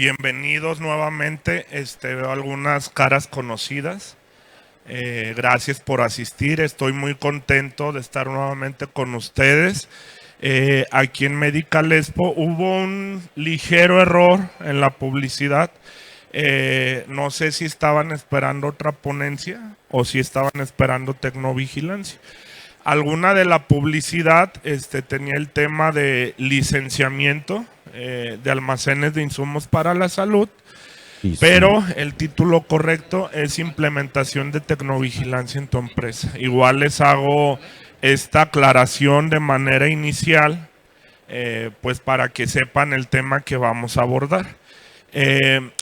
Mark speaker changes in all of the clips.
Speaker 1: Bienvenidos nuevamente. Veo algunas caras conocidas. Gracias por asistir. Estoy muy contento de estar nuevamente con ustedes. Aquí en Medical Expo hubo un ligero error en la publicidad. No sé si estaban esperando otra ponencia o si estaban esperando tecnovigilancia. Alguna de la publicidad tenía el tema de licenciamiento de almacenes de insumos para la salud, pero el título correcto es implementación de tecnovigilancia en tu empresa. Igual les hago esta aclaración de manera inicial, pues para que sepan el tema que vamos a abordar.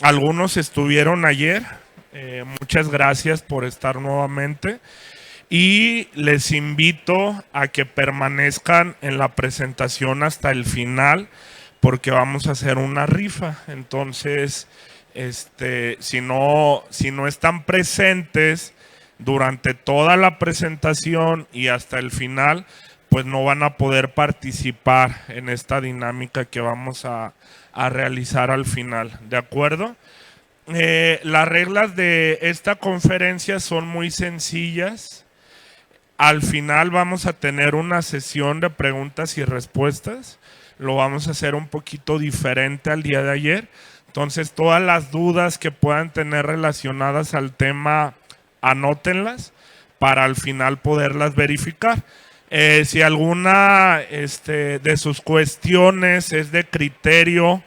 Speaker 1: Algunos estuvieron ayer, muchas gracias por estar nuevamente. Y les invito a que permanezcan en la presentación hasta el final, porque vamos a hacer una rifa. Entonces, si no están presentes durante toda la presentación y hasta el final, pues no van a poder participar en esta dinámica que vamos a realizar al final. ¿De acuerdo? Las reglas de esta conferencia son muy sencillas. Al final vamos a tener una sesión de preguntas y respuestas. Lo vamos a hacer un poquito diferente al día de ayer. Entonces, todas las dudas que puedan tener relacionadas al tema, anótenlas para al final poderlas verificar. Si alguna de sus cuestiones es de criterio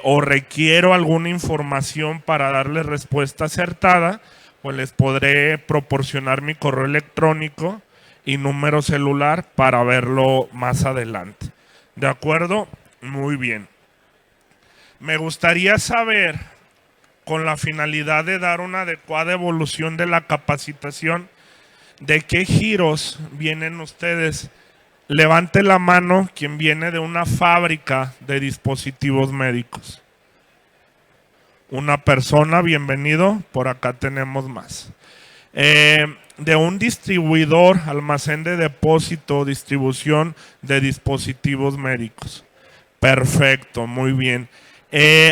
Speaker 1: o requiero alguna información para darle respuesta acertada, pues les podré proporcionar mi correo electrónico y número celular para verlo más adelante. ¿De acuerdo? Muy bien. Me gustaría saber, con la finalidad de dar una adecuada evolución de la capacitación, ¿de qué giros vienen ustedes? Levante la mano quien viene de una fábrica de dispositivos médicos. Una persona, bienvenido, por acá tenemos más. De un distribuidor, almacén de depósito, distribución de dispositivos médicos. Perfecto, muy bien.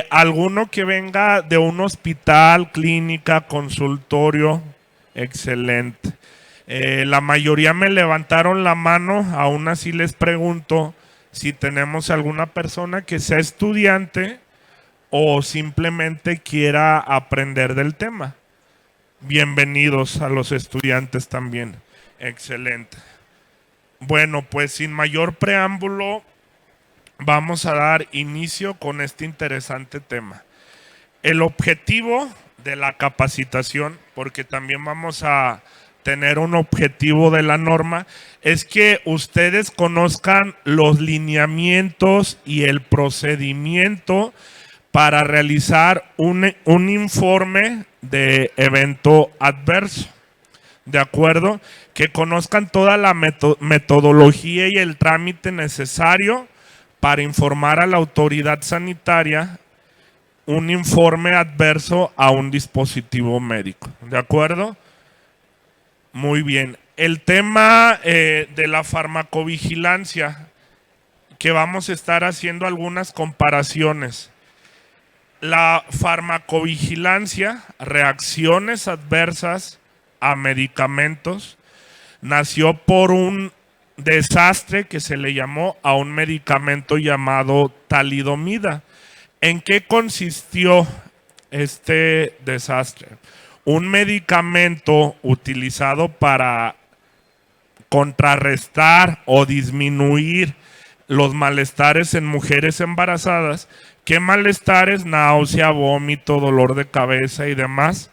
Speaker 1: ¿Alguno que venga de un hospital, clínica, consultorio? Excelente. La mayoría me levantaron la mano, aún así les pregunto si tenemos alguna persona que sea estudiante o simplemente quiera aprender del tema. Bienvenidos a los estudiantes también. Excelente. Bueno, pues sin mayor preámbulo, vamos a dar inicio con este interesante tema. El objetivo de la capacitación, porque también vamos a tener un objetivo de la norma, es que ustedes conozcan los lineamientos y el procedimiento para realizar un informe de evento adverso, ¿de acuerdo? Que conozcan toda la metodología y el trámite necesario para informar a la autoridad sanitaria un informe adverso a un dispositivo médico, ¿de acuerdo? Muy bien. El tema de la farmacovigilancia, que vamos a estar haciendo algunas comparaciones. La farmacovigilancia, reacciones adversas a medicamentos, nació por un desastre que se le llamó a un medicamento llamado talidomida. ¿En qué consistió este desastre? Un medicamento utilizado para contrarrestar o disminuir los malestares en mujeres embarazadas. ¿Qué malestares? Náusea, vómito, dolor de cabeza y demás.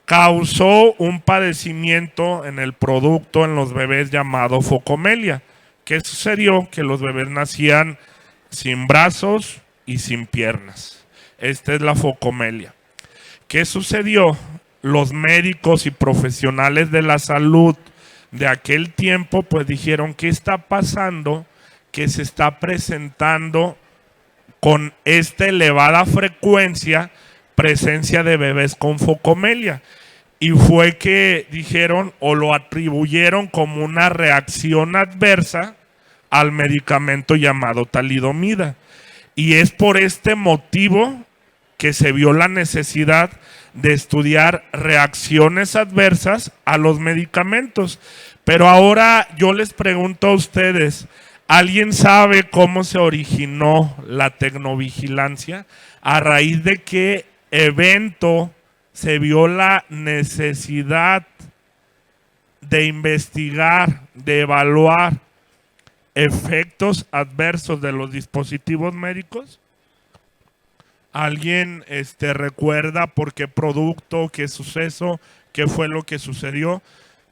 Speaker 1: Causó un padecimiento en el producto en los bebés llamado focomelia. ¿Qué sucedió? Que los bebés nacían sin brazos y sin piernas. Esta es la focomelia. ¿Qué sucedió? Los médicos y profesionales de la salud de aquel tiempo pues dijeron, ¿qué está pasando? Que se está presentando con esta elevada frecuencia presencia de bebés con focomelia. Y fue que dijeron o lo atribuyeron como una reacción adversa al medicamento llamado talidomida. Y es por este motivo que se vio la necesidad de estudiar reacciones adversas a los medicamentos. Pero ahora yo les pregunto a ustedes, ¿alguien sabe cómo se originó la tecnovigilancia? ¿A raíz de qué evento se vio la necesidad de investigar, de evaluar efectos adversos de los dispositivos médicos? ¿Alguien recuerda por qué producto, qué suceso, qué fue lo que sucedió?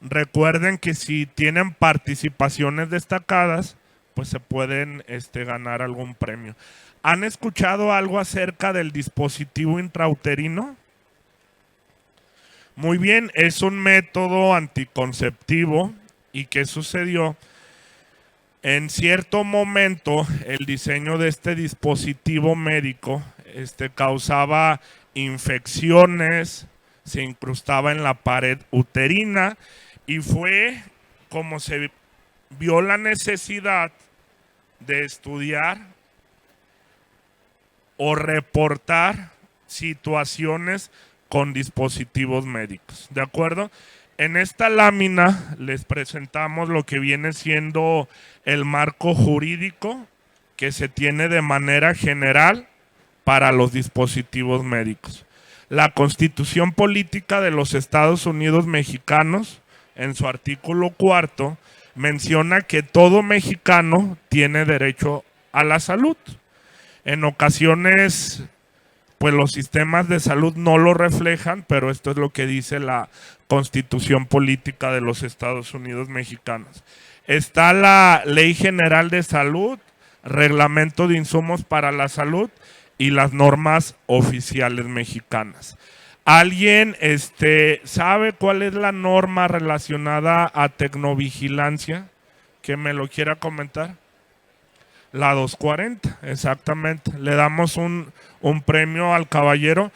Speaker 1: Recuerden que si tienen participaciones destacadas, pues se pueden ganar algún premio. ¿Han escuchado algo acerca del dispositivo intrauterino? Muy bien, es un método anticonceptivo. ¿Y qué sucedió? En cierto momento, el diseño de este dispositivo médico causaba infecciones, se incrustaba en la pared uterina y fue como se vio la necesidad de estudiar o reportar situaciones con dispositivos médicos. ¿De acuerdo? En esta lámina les presentamos lo que viene siendo el marco jurídico que se tiene de manera general para los dispositivos médicos. La Constitución Política de los Estados Unidos Mexicanos, en su artículo 4, menciona que todo mexicano tiene derecho a la salud. En ocasiones, pues los sistemas de salud no lo reflejan, pero esto es lo que dice la Constitución Política de los Estados Unidos Mexicanos. Está la Ley General de Salud, Reglamento de Insumos para la Salud y las normas oficiales mexicanas. ¿Alguien sabe cuál es la norma relacionada a tecnovigilancia? ¿Que me lo quiera comentar? La 240, exactamente. Le damos un premio al caballero.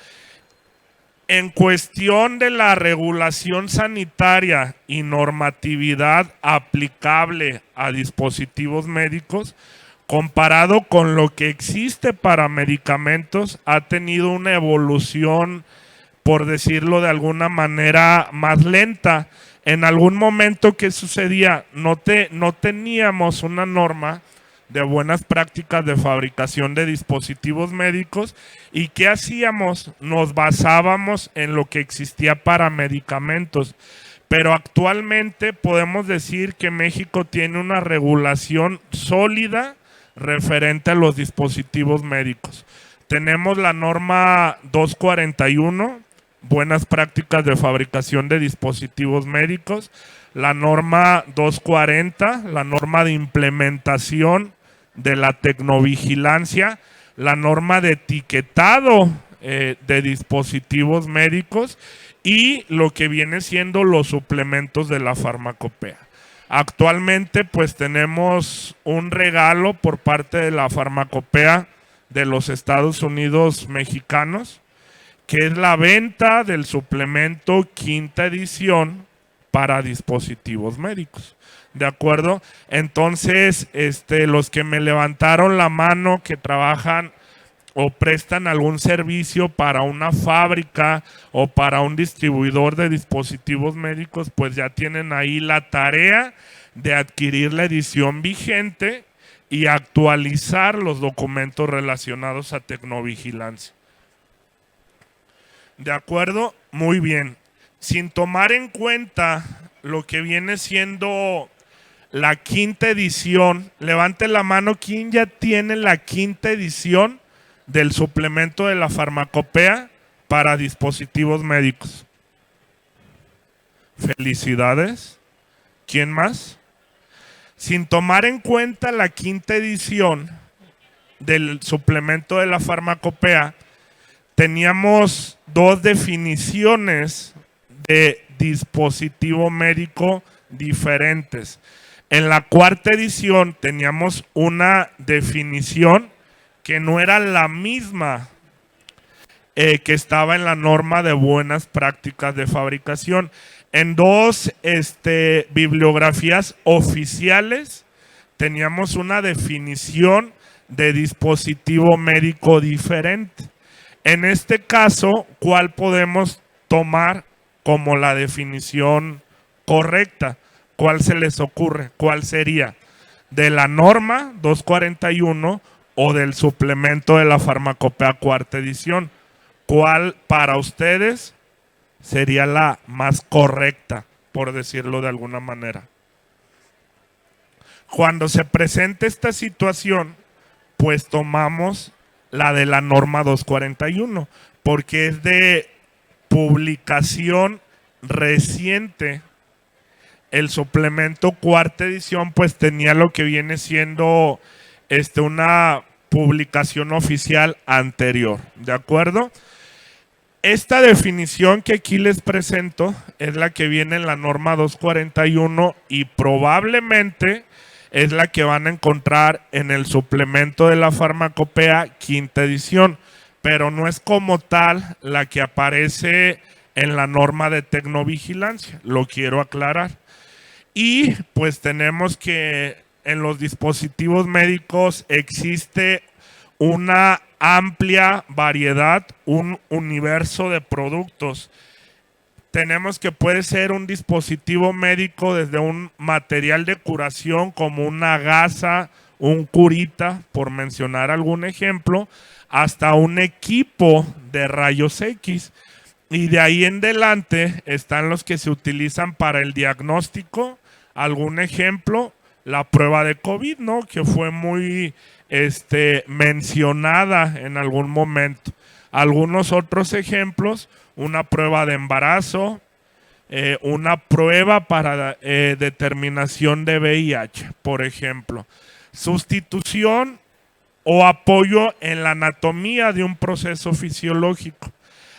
Speaker 1: En cuestión de la regulación sanitaria y normatividad aplicable a dispositivos médicos, comparado con lo que existe para medicamentos, ha tenido una evolución, por decirlo de alguna manera, más lenta. En algún momento, ¿qué sucedía? No teníamos una norma de buenas prácticas de fabricación de dispositivos médicos. ¿Y qué hacíamos? Nos basábamos en lo que existía para medicamentos. Pero actualmente podemos decir que México tiene una regulación sólida referente a los dispositivos médicos. Tenemos la norma 241, buenas prácticas de fabricación de dispositivos médicos, la norma 240, la norma de implementación de la tecnovigilancia, la norma de etiquetado de dispositivos médicos y lo que viene siendo los suplementos de la farmacopea. Actualmente pues tenemos un regalo por parte de la farmacopea de los Estados Unidos mexicanos, que es la venta del suplemento quinta edición para dispositivos médicos. ¿De acuerdo? Entonces, los que me levantaron la mano que trabajan o prestan algún servicio para una fábrica o para un distribuidor de dispositivos médicos, pues ya tienen ahí la tarea de adquirir la edición vigente y actualizar los documentos relacionados a tecnovigilancia. ¿De acuerdo? Muy bien. Sin tomar en cuenta lo que viene siendo la quinta edición, levante la mano, ¿quién ya tiene la quinta edición del suplemento de la farmacopea para dispositivos médicos? Felicidades. ¿Quién más? Sin tomar en cuenta la quinta edición del suplemento de la farmacopea, teníamos dos definiciones de dispositivo médico diferentes. En la cuarta edición teníamos una definición que no era la misma que estaba en la norma de buenas prácticas de fabricación. En dos bibliografías oficiales teníamos una definición de dispositivo médico diferente. En este caso, ¿cuál podemos tomar como la definición correcta? ¿Cuál se les ocurre? ¿Cuál sería? ¿De la norma 241 o del suplemento de la Farmacopea cuarta edición? ¿Cuál para ustedes sería la más correcta, por decirlo de alguna manera? Cuando se presenta esta situación, pues tomamos la de la norma 241, porque es de publicación reciente. El suplemento cuarta edición pues tenía lo que viene siendo una publicación oficial anterior, ¿de acuerdo? Esta definición que aquí les presento es la que viene en la norma 241 y probablemente es la que van a encontrar en el suplemento de la Farmacopea quinta edición, pero no es como tal la que aparece en la norma de tecnovigilancia, lo quiero aclarar. Y pues tenemos que en los dispositivos médicos existe una amplia variedad, un universo de productos. Tenemos que puede ser un dispositivo médico desde un material de curación como una gasa, un curita, por mencionar algún ejemplo, hasta un equipo de rayos X. Y de ahí en adelante están los que se utilizan para el diagnóstico. Algún ejemplo, la prueba de COVID, ¿no? Que fue muy mencionada en algún momento. Algunos otros ejemplos, una prueba de embarazo, una prueba para determinación de VIH, por ejemplo. Sustitución o apoyo en la anatomía de un proceso fisiológico.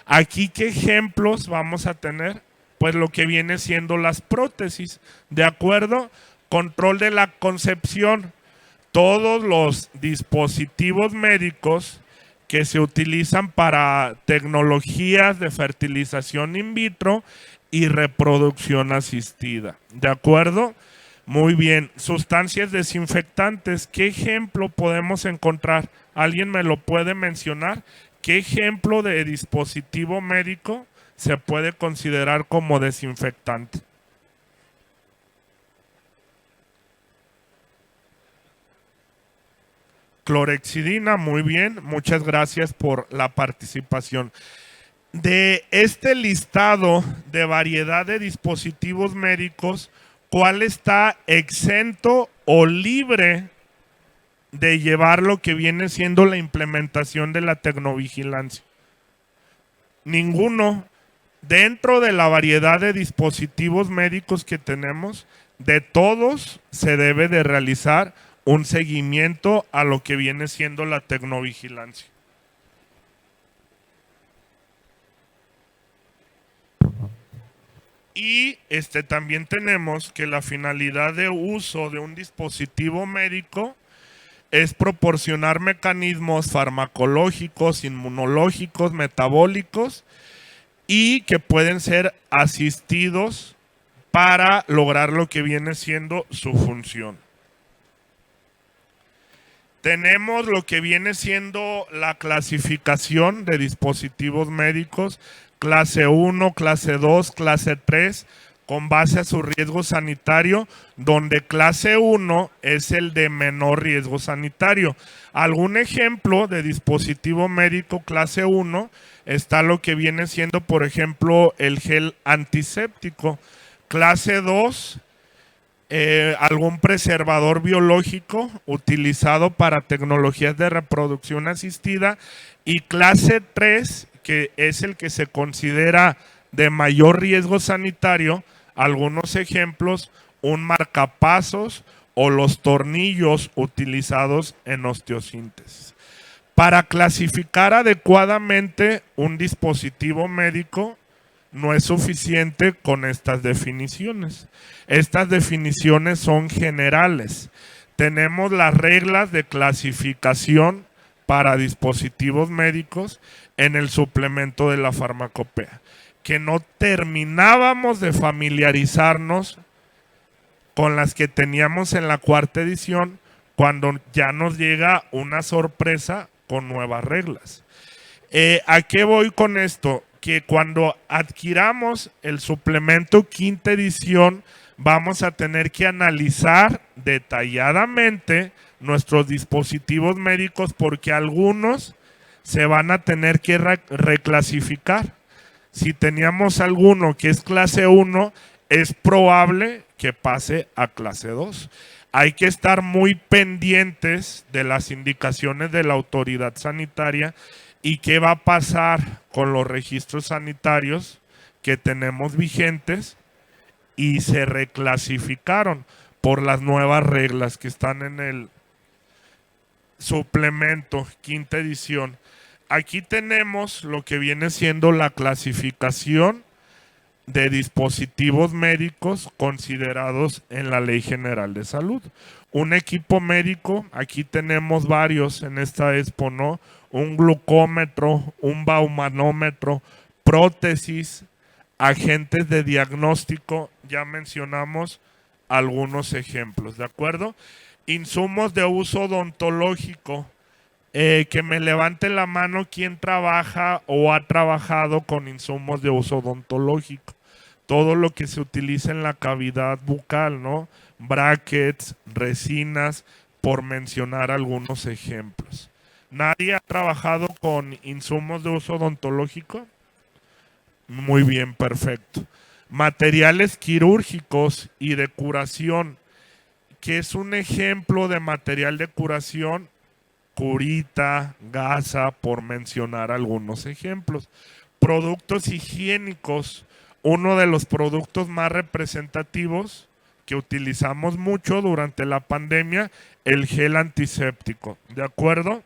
Speaker 1: Aquí, ¿qué ejemplos vamos a tener? Pues lo que viene siendo las prótesis, ¿de acuerdo? Control de la concepción. Todos los dispositivos médicos que se utilizan para tecnologías de fertilización in vitro y reproducción asistida. ¿De acuerdo? Muy bien. Sustancias desinfectantes. ¿Qué ejemplo podemos encontrar? ¿Alguien me lo puede mencionar? ¿Qué ejemplo de dispositivo médico se puede considerar como desinfectante? Clorexidina, muy bien. Muchas gracias por la participación. De este listado de variedad de dispositivos médicos, ¿cuál está exento o libre de llevar lo que viene siendo la implementación de la tecnovigilancia? Ninguno. Dentro de la variedad de dispositivos médicos que tenemos, de todos se debe de realizar un seguimiento a lo que viene siendo la tecnovigilancia. Y también tenemos que la finalidad de uso de un dispositivo médico es proporcionar mecanismos farmacológicos, inmunológicos, metabólicos y que pueden ser asistidos para lograr lo que viene siendo su función. Tenemos lo que viene siendo la clasificación de dispositivos médicos, clase 1, clase 2, clase 3, con base a su riesgo sanitario, donde clase 1 es el de menor riesgo sanitario. Algún ejemplo de dispositivo médico clase 1 está lo que viene siendo, por ejemplo, el gel antiséptico. Clase 2, algún preservador biológico utilizado para tecnologías de reproducción asistida. Y clase 3, que es el que se considera de mayor riesgo sanitario, algunos ejemplos, un marcapasos o los tornillos utilizados en osteosíntesis. Para clasificar adecuadamente un dispositivo médico, no es suficiente con estas definiciones. Estas definiciones son generales. Tenemos las reglas de clasificación para dispositivos médicos en el suplemento de la Farmacopea, que no terminábamos de familiarizarnos con las que teníamos en la cuarta edición, cuando ya nos llega una sorpresa con nuevas reglas. ¿A qué voy con esto? Que cuando adquiramos el suplemento quinta edición, vamos a tener que analizar detalladamente nuestros dispositivos médicos porque algunos se van a tener que reclasificar. Si teníamos alguno que es clase 1, es probable que pase a clase 2. Hay que estar muy pendientes de las indicaciones de la autoridad sanitaria y qué va a pasar con los registros sanitarios que tenemos vigentes y se reclasificaron por las nuevas reglas que están en el suplemento quinta edición. Aquí tenemos lo que viene siendo la clasificación de dispositivos médicos considerados en la Ley General de Salud. Un equipo médico, aquí tenemos varios en esta expo, ¿no? Un glucómetro, un baumanómetro, prótesis, agentes de diagnóstico, ya mencionamos algunos ejemplos, ¿de acuerdo? Insumos de uso odontológico, que me levante la mano quien trabaja o ha trabajado con insumos de uso odontológico. Todo lo que se utiliza en la cavidad bucal, ¿no? Brackets, resinas, por mencionar algunos ejemplos. ¿Nadie ha trabajado con insumos de uso odontológico? Muy bien, perfecto. Materiales quirúrgicos y de curación. ¿Qué es un ejemplo de material de curación? Curita, gasa, por mencionar algunos ejemplos. Productos higiénicos, uno de los productos más representativos que utilizamos mucho durante la pandemia, el gel antiséptico. ¿De acuerdo?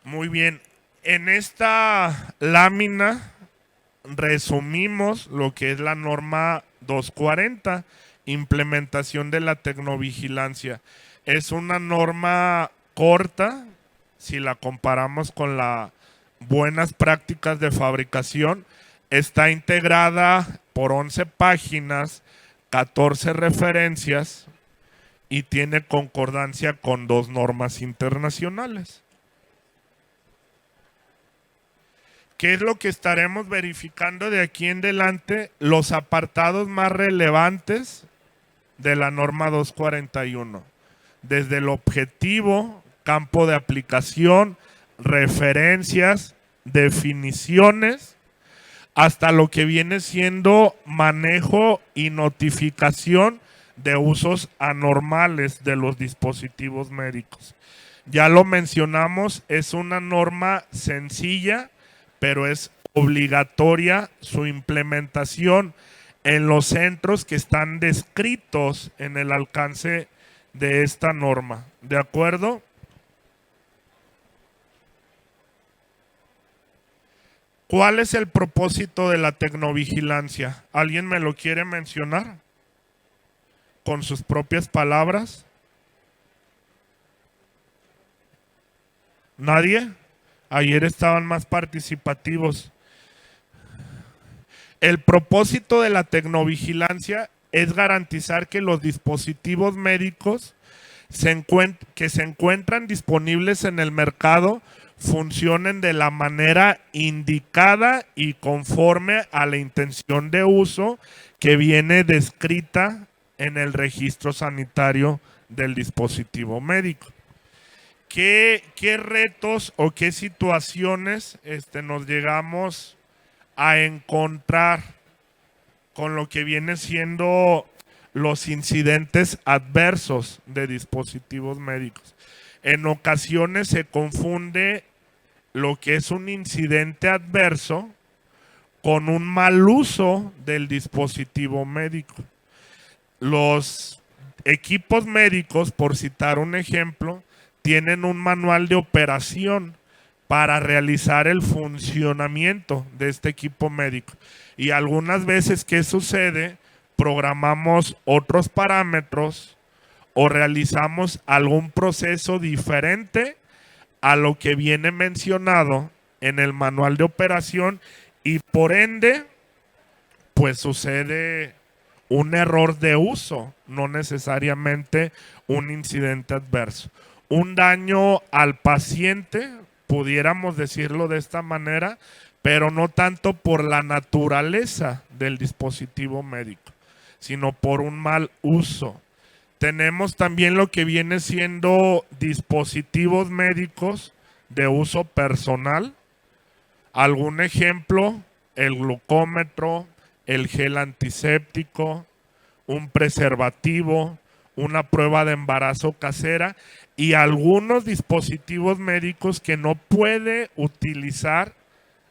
Speaker 1: Muy bien. En esta lámina resumimos lo que es la norma 240, implementación de la tecnovigilancia. Es una norma corta si la comparamos con las buenas prácticas de fabricación. Está integrada por 11 páginas, 14 referencias y tiene concordancia con 2 normas internacionales. ¿Qué es lo que estaremos verificando de aquí en adelante? Los apartados más relevantes de la norma 241. Desde el objetivo, campo de aplicación, referencias, definiciones, hasta lo que viene siendo manejo y notificación de usos anormales de los dispositivos médicos. Ya lo mencionamos, es una norma sencilla, pero es obligatoria su implementación en los centros que están descritos en el alcance de esta norma. ¿De acuerdo? ¿Cuál es el propósito de la tecnovigilancia? ¿Alguien me lo quiere mencionar? Con sus propias palabras. ¿Nadie? Ayer estaban más participativos. El propósito de la tecnovigilancia es garantizar que los dispositivos médicos que se encuentran disponibles en el mercado funcionen de la manera indicada y conforme a la intención de uso que viene descrita en el registro sanitario del dispositivo médico. ¿Qué retos o qué situaciones nos llegamos a encontrar con lo que viene siendo los incidentes adversos de dispositivos médicos? En ocasiones se confunde lo que es un incidente adverso con un mal uso del dispositivo médico. Los equipos médicos, por citar un ejemplo, tienen un manual de operación para realizar el funcionamiento de este equipo médico. Y algunas veces, ¿qué sucede? Programamos otros parámetros o realizamos algún proceso diferente a lo que viene mencionado en el manual de operación y por ende, pues sucede un error de uso, no necesariamente un incidente adverso. Un daño al paciente, pudiéramos decirlo de esta manera, pero no tanto por la naturaleza del dispositivo médico, sino por un mal uso. Tenemos también lo que viene siendo dispositivos médicos de uso personal. Algún ejemplo, el glucómetro, el gel antiséptico, un preservativo, una prueba de embarazo casera y algunos dispositivos médicos que no puede utilizar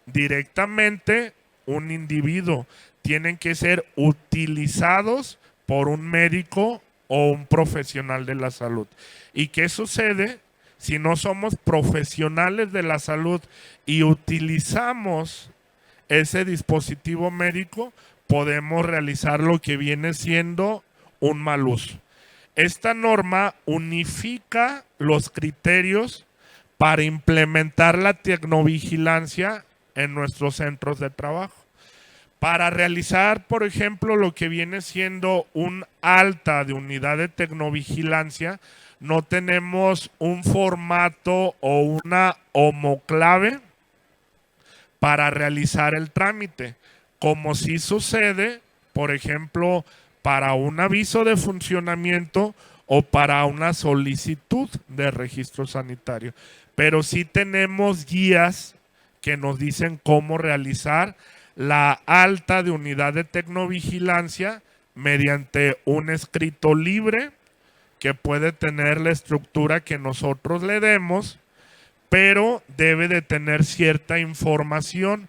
Speaker 1: directamente un individuo. Tienen que ser utilizados por un médico o un profesional de la salud. ¿Y qué sucede si no somos profesionales de la salud y utilizamos ese dispositivo médico? Podemos realizar lo que viene siendo un mal uso. Esta norma unifica los criterios para implementar la tecnovigilancia en nuestros centros de trabajo. Para realizar, por ejemplo, lo que viene siendo un alta de unidad de tecnovigilancia, no tenemos un formato o una homoclave para realizar el trámite, como sí sucede, por ejemplo, para un aviso de funcionamiento o para una solicitud de registro sanitario. Pero sí tenemos guías que nos dicen cómo realizar la alta de unidad de tecnovigilancia mediante un escrito libre que puede tener la estructura que nosotros le demos, pero debe de tener cierta información.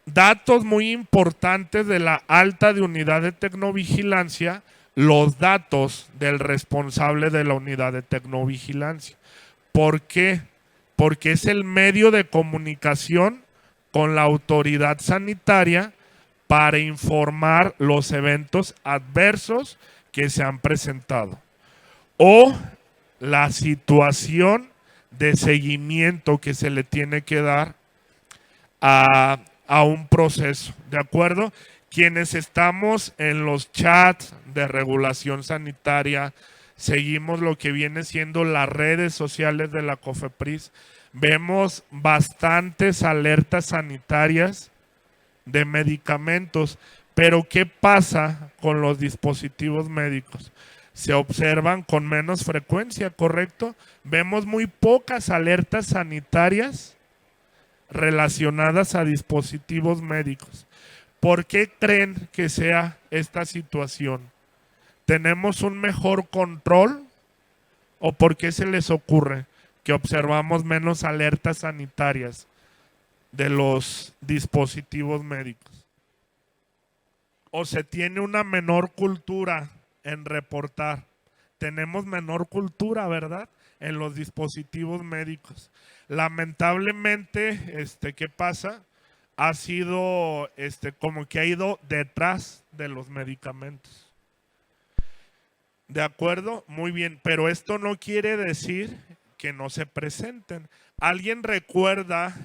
Speaker 1: Datos muy importantes de la alta de unidad de tecnovigilancia, los datos del responsable de la unidad de tecnovigilancia. ¿Por qué? Porque es el medio de comunicación con la autoridad sanitaria para informar los eventos adversos que se han presentado o la situación de seguimiento que se le tiene que dar a un proceso, ¿de acuerdo? Quienes estamos en los chats de regulación sanitaria, seguimos lo que viene siendo las redes sociales de la COFEPRIS, vemos bastantes alertas sanitarias de medicamentos, pero ¿qué pasa con los dispositivos médicos? Se observan con menos frecuencia, ¿correcto? Vemos muy pocas alertas sanitarias relacionadas a dispositivos médicos. ¿Por qué creen que sea esta situación? ¿Tenemos un mejor control o por qué se les ocurre que observamos menos alertas sanitarias de los dispositivos médicos? ¿O se tiene una menor cultura en reportar? Tenemos menor cultura, ¿verdad?, en los dispositivos médicos. Lamentablemente, ¿qué pasa? Ha sido como que ha ido detrás de los medicamentos. ¿De acuerdo? Muy bien, pero esto no quiere decir que no se presenten. ¿Alguien recuerda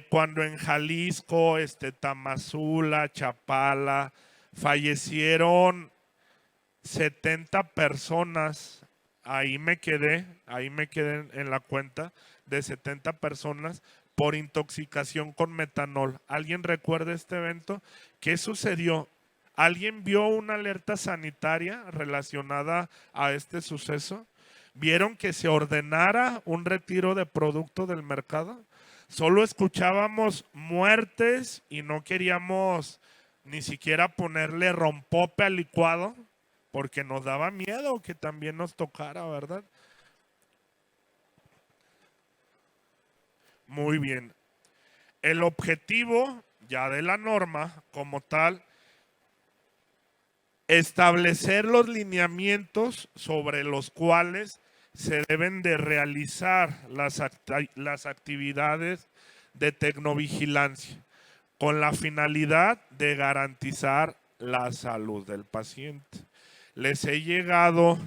Speaker 1: cuando en Jalisco, Tamazula, Chapala, fallecieron 70 personas? Ahí me quedé en la cuenta de 70 personas por intoxicación con metanol. ¿Alguien recuerda este evento? ¿Qué sucedió? ¿Alguien vio una alerta sanitaria relacionada a este suceso? ¿Vieron que se ordenara un retiro de producto del mercado? Solo escuchábamos muertes y no queríamos ni siquiera ponerle rompope al licuado porque nos daba miedo que también nos tocara, ¿verdad? Muy bien. El objetivo ya de la norma como tal, establecer los lineamientos sobre los cuales se deben de realizar las actividades de tecnovigilancia con la finalidad de garantizar la salud del paciente. Les he llegado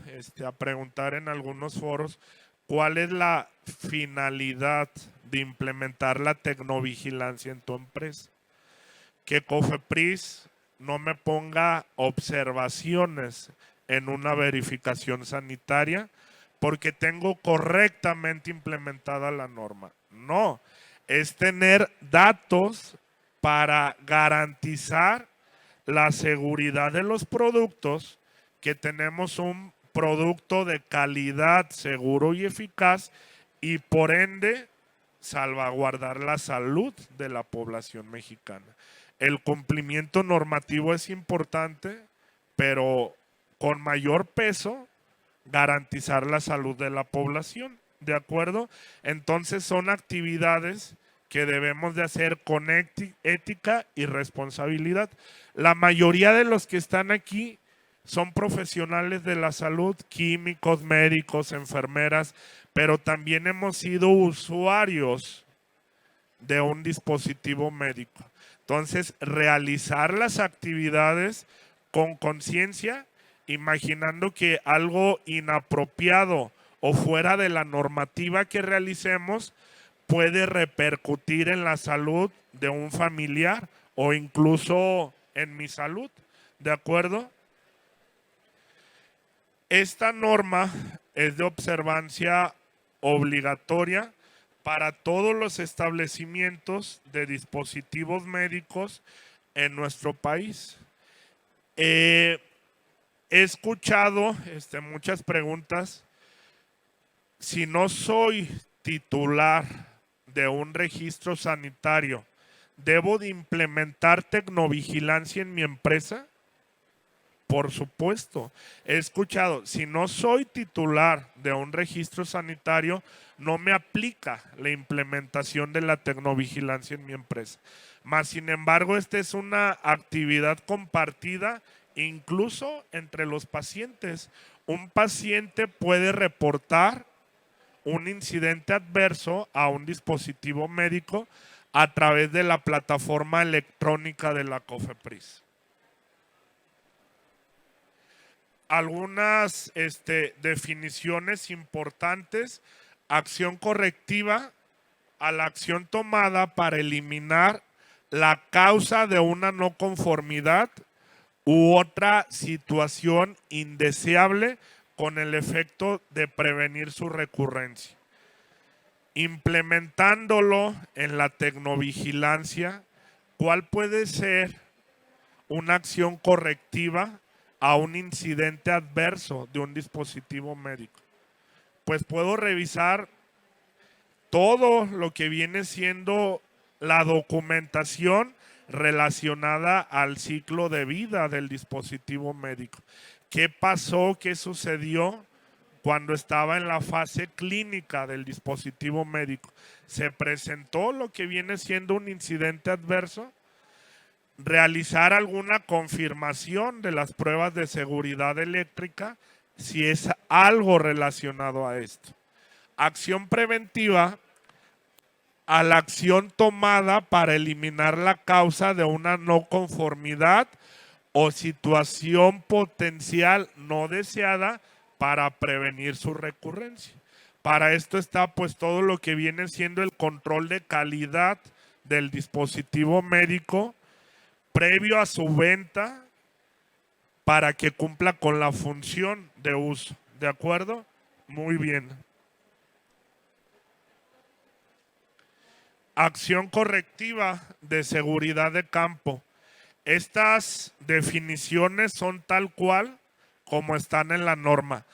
Speaker 1: a preguntar en algunos foros cuál es la finalidad de implementar la tecnovigilancia en tu empresa. Que COFEPRIS no me ponga observaciones en una verificación sanitaria porque tengo correctamente implementada la norma. No, es tener datos para garantizar la seguridad de los productos, que tenemos un producto de calidad, seguro y eficaz, y por ende salvaguardar la salud de la población mexicana. El cumplimiento normativo es importante, pero con mayor peso, garantizar la salud de la población, ¿de acuerdo? Entonces son actividades que debemos de hacer con ética y responsabilidad. La mayoría de los que están aquí son profesionales de la salud, químicos, médicos, enfermeras, pero también hemos sido usuarios de un dispositivo médico. Entonces, realizar las actividades con conciencia, imaginando que algo inapropiado o fuera de la normativa que realicemos puede repercutir en la salud de un familiar o incluso en mi salud. ¿De acuerdo? Esta norma es de observancia obligatoria para todos los establecimientos de dispositivos médicos en nuestro país. He escuchado muchas preguntas. Si no soy titular de un registro sanitario, ¿debo de implementar tecnovigilancia en mi empresa? Por supuesto. He escuchado, si no soy titular de un registro sanitario, no me aplica la implementación de la tecnovigilancia en mi empresa. Mas, sin embargo, esta es una actividad compartida incluso entre los pacientes. Un paciente puede reportar un incidente adverso a un dispositivo médico a través de la plataforma electrónica de la COFEPRIS. Algunas definiciones importantes: acción correctiva a la acción tomada para eliminar la causa de una no conformidad u otra situación indeseable con el efecto de prevenir su recurrencia. Implementándolo en la tecnovigilancia, ¿cuál puede ser una acción correctiva a un incidente adverso de un dispositivo médico? Pues puedo revisar todo lo que viene siendo la documentación relacionada al ciclo de vida del dispositivo médico. ¿Qué pasó? ¿Qué sucedió cuando estaba en la fase clínica del dispositivo médico? ¿Se presentó lo que viene siendo un incidente adverso? Realizar alguna confirmación de las pruebas de seguridad eléctrica si es algo relacionado a esto. Acción preventiva a la acción tomada para eliminar la causa de una no conformidad o situación potencial no deseada para prevenir su recurrencia. Para esto está pues todo lo que viene siendo el control de calidad del dispositivo médico previo a su venta para que cumpla con la función de uso. ¿De acuerdo? Muy bien. Acción correctiva de seguridad de campo. Estas definiciones son tal cual como están en la norma.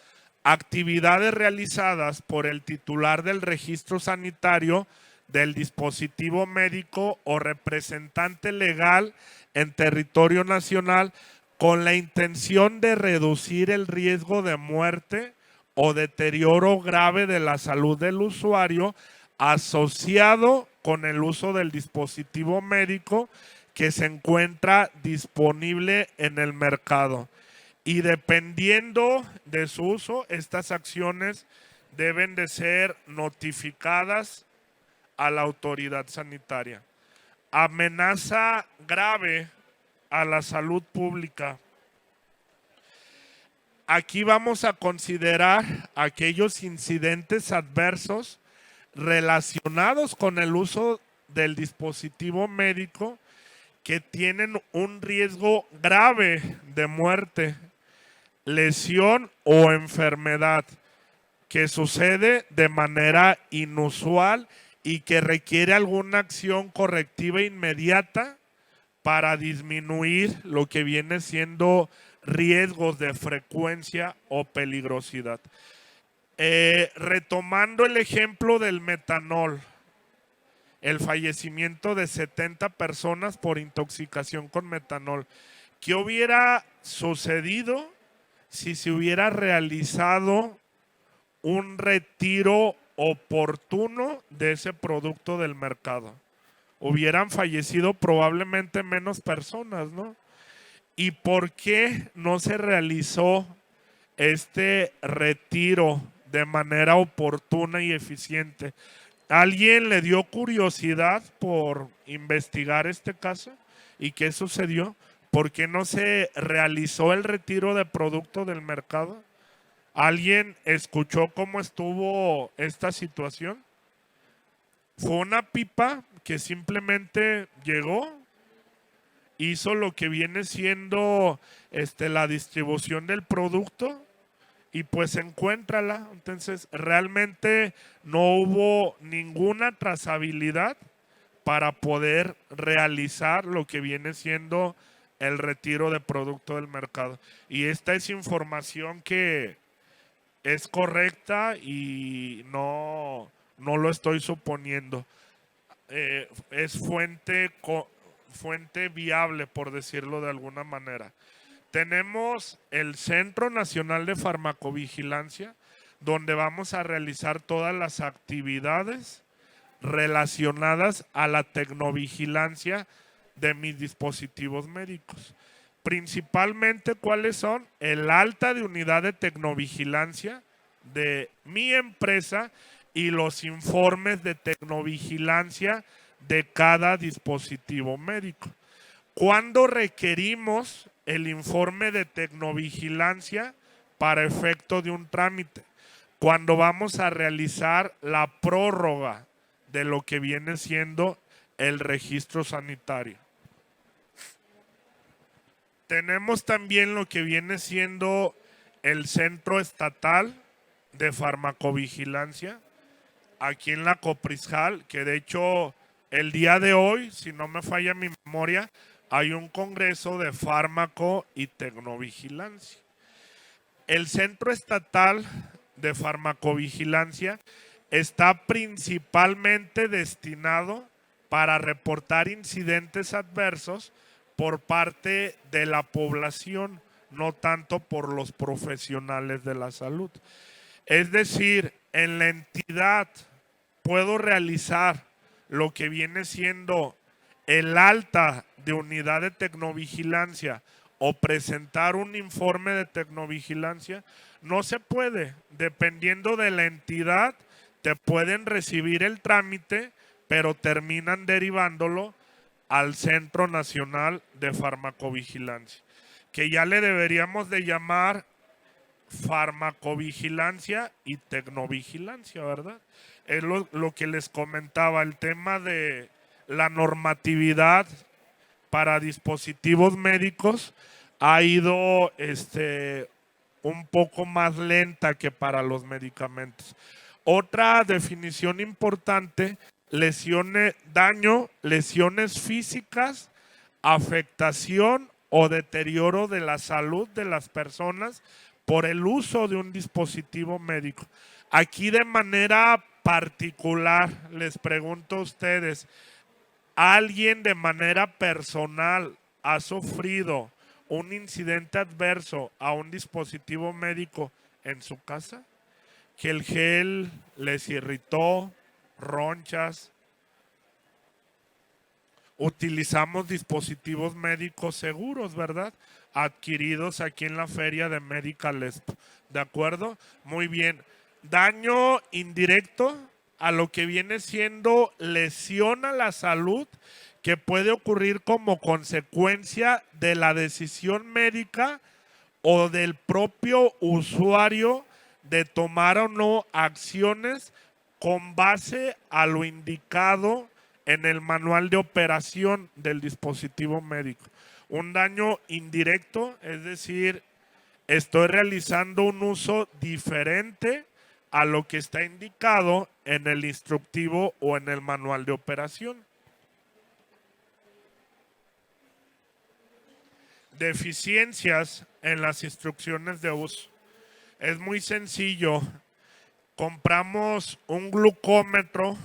Speaker 1: Actividades realizadas por el titular del registro sanitario del dispositivo médico o representante legal en territorio nacional con la intención de reducir el riesgo de muerte o deterioro grave de la salud del usuario asociado con el uso del dispositivo médico que se encuentra disponible en el mercado. Y dependiendo de su uso, estas acciones deben de ser notificadas a la autoridad sanitaria. Amenaza grave a la salud pública. Aquí vamos a considerar aquellos incidentes adversos relacionados con el uso del dispositivo médico que tienen un riesgo grave de muerte, lesión o enfermedad que sucede de manera inusual y que requiere alguna acción correctiva inmediata para disminuir lo que viene siendo riesgos de frecuencia o peligrosidad. Retomando el ejemplo del metanol, el fallecimiento de 70 personas por intoxicación con metanol. ¿Qué hubiera sucedido si se hubiera realizado un retiro oportuno de ese producto del mercado? Hubieran fallecido probablemente menos personas, ¿no? ¿Y por qué no se realizó este retiro de manera oportuna y eficiente? ¿Alguien le dio curiosidad por investigar este caso? ¿Y qué sucedió? ¿Por qué no se realizó el retiro de producto del mercado? ¿Alguien escuchó cómo estuvo esta situación? Fue una pipa que simplemente llegó, hizo lo que viene siendo la distribución del producto y pues encuéntrala. Entonces realmente no hubo ninguna trazabilidad para poder realizar lo que viene siendo el retiro de producto del mercado. Y esta es información que es correcta y no lo estoy suponiendo. Es fuente viable, por decirlo de alguna manera. Tenemos el Centro Nacional de Farmacovigilancia, donde vamos a realizar todas las actividades relacionadas a la tecnovigilancia de mis dispositivos médicos. Principalmente, ¿cuáles son? El alta de unidad de tecnovigilancia de mi empresa y los informes de tecnovigilancia de cada dispositivo médico. ¿Cuándo requerimos el informe de tecnovigilancia para efecto de un trámite? Cuando vamos a realizar la prórroga de lo que viene siendo el registro sanitario. Tenemos también lo que viene siendo el Centro Estatal de Farmacovigilancia, aquí en la Coprisjal, que de hecho el día de hoy, si no me falla mi memoria, hay un congreso de fármaco y tecnovigilancia. El Centro Estatal de Farmacovigilancia está principalmente destinado para reportar incidentes adversos por parte de la población, no tanto por los profesionales de la salud. Es decir, en la entidad puedo realizar lo que viene siendo el alta de unidad de tecnovigilancia o presentar un informe de tecnovigilancia. No se puede, dependiendo de la entidad, te pueden recibir el trámite, pero terminan derivándolo al Centro Nacional de Farmacovigilancia, que ya le deberíamos de llamar farmacovigilancia y tecnovigilancia, ¿verdad? Es lo que les comentaba, el tema de la normatividad para dispositivos médicos ha ido un poco más lenta que para los medicamentos. Otra definición importante: daño, lesiones físicas, afectación o deterioro de la salud de las personas por el uso de un dispositivo médico. Aquí de manera particular les pregunto a ustedes, ¿alguien de manera personal ha sufrido un incidente adverso a un dispositivo médico en su casa? Que el gel les irritó, ronchas. Utilizamos dispositivos médicos seguros, ¿verdad? Adquiridos aquí en la feria de Medical Expo. ¿De acuerdo? Muy bien. Daño indirecto a lo que viene siendo lesión a la salud que puede ocurrir como consecuencia de la decisión médica o del propio usuario de tomar o no acciones con base a lo indicado en el manual de operación del dispositivo médico. Un daño indirecto, es decir, estoy realizando un uso diferente a lo que está indicado en el instructivo o en el manual de operación. Deficiencias en las instrucciones de uso. Es muy sencillo. Compramos un glucómetro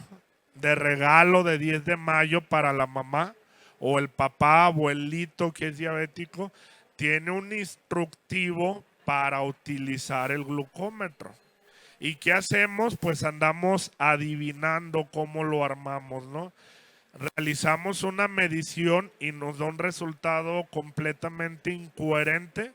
Speaker 1: de regalo de 10 de mayo para la mamá o el papá, abuelito que es diabético, tiene un instructivo para utilizar el glucómetro. ¿Y qué hacemos? Pues andamos adivinando cómo lo armamos, ¿no? Realizamos una medición y nos da un resultado completamente incoherente,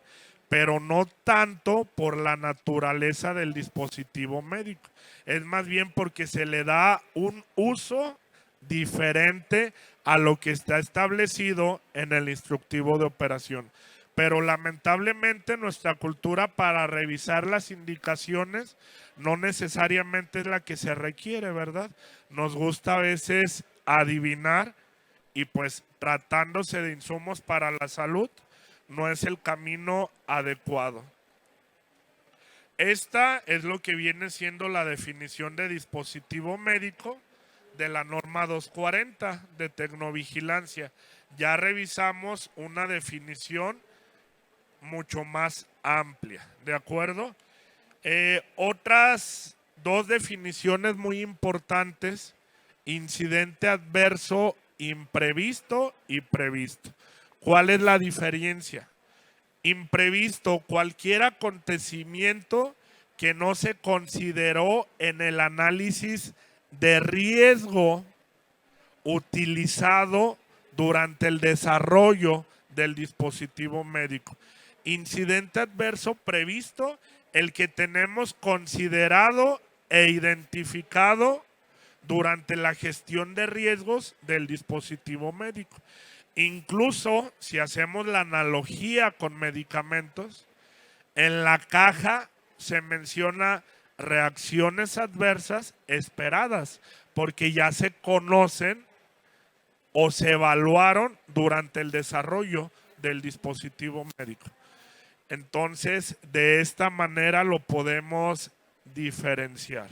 Speaker 1: pero no tanto por la naturaleza del dispositivo médico. Es más bien porque se le da un uso diferente a lo que está establecido en el instructivo de operación. Pero lamentablemente nuestra cultura para revisar las indicaciones no necesariamente es la que se requiere, ¿verdad? Nos gusta a veces adivinar y pues tratándose de insumos para la salud no es el camino adecuado. Esta es lo que viene siendo la definición de dispositivo médico de la norma 240 de tecnovigilancia. Ya revisamos una definición mucho más amplia, ¿de acuerdo? Otras dos definiciones muy importantes: incidente adverso imprevisto y previsto. ¿Cuál es la diferencia? Imprevisto, cualquier acontecimiento que no se consideró en el análisis de riesgo utilizado durante el desarrollo del dispositivo médico. Incidente adverso previsto, el que tenemos considerado e identificado durante la gestión de riesgos del dispositivo médico. Incluso si hacemos la analogía con medicamentos, en la caja se menciona reacciones adversas esperadas, porque ya se conocen o se evaluaron durante el desarrollo del dispositivo médico. Entonces, de esta manera lo podemos diferenciar.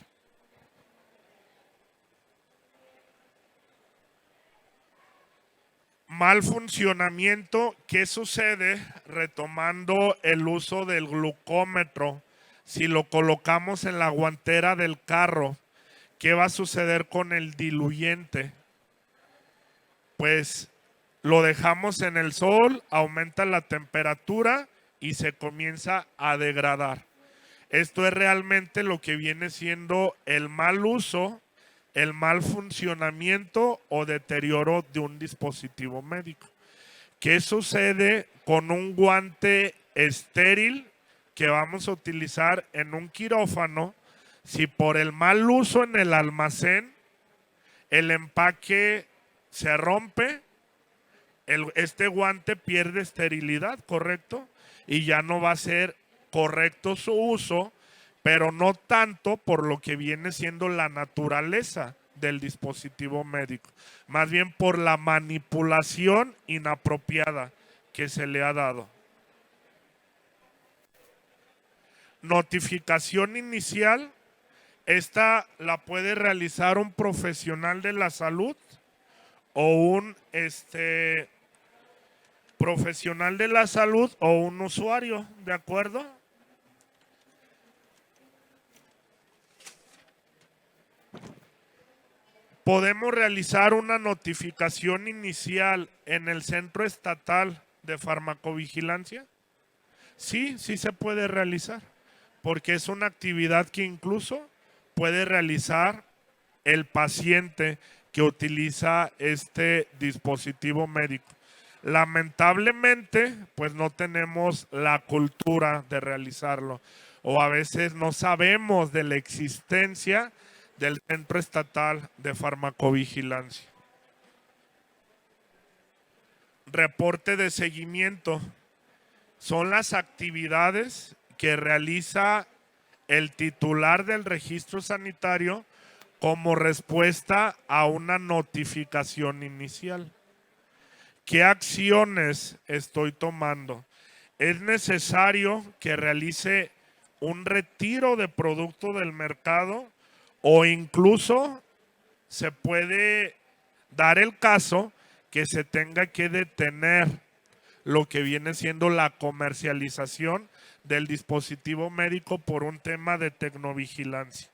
Speaker 1: Mal funcionamiento, ¿qué sucede retomando el uso del glucómetro? Si lo colocamos en la guantera del carro, ¿qué va a suceder con el diluyente? Pues lo dejamos en el sol, aumenta la temperatura y se comienza a degradar. Esto es realmente lo que viene siendo el mal uso, el mal funcionamiento o deterioro de un dispositivo médico. ¿Qué sucede con un guante estéril que vamos a utilizar en un quirófano si por el mal uso en el almacén el empaque se rompe? Este guante pierde esterilidad, ¿correcto? Y ya no va a ser correcto su uso, pero no tanto por lo que viene siendo la naturaleza del dispositivo médico, más bien por la manipulación inapropiada que se le ha dado. Notificación inicial, esta la puede realizar un profesional de la salud o un profesional de la salud o un usuario, ¿de acuerdo? Podemos realizar una notificación inicial en el Centro Estatal de Farmacovigilancia. Sí, sí se puede realizar, porque es una actividad que incluso puede realizar el paciente que utiliza este dispositivo médico. Lamentablemente, pues no tenemos la cultura de realizarlo, o a veces no sabemos de la existencia del Centro Estatal de Farmacovigilancia. Reporte de seguimiento. Son las actividades que realiza el titular del registro sanitario como respuesta a una notificación inicial. ¿Qué acciones estoy tomando? Es necesario que realice un retiro de producto del mercado o incluso se puede dar el caso que se tenga que detener lo que viene siendo la comercialización del dispositivo médico por un tema de tecnovigilancia.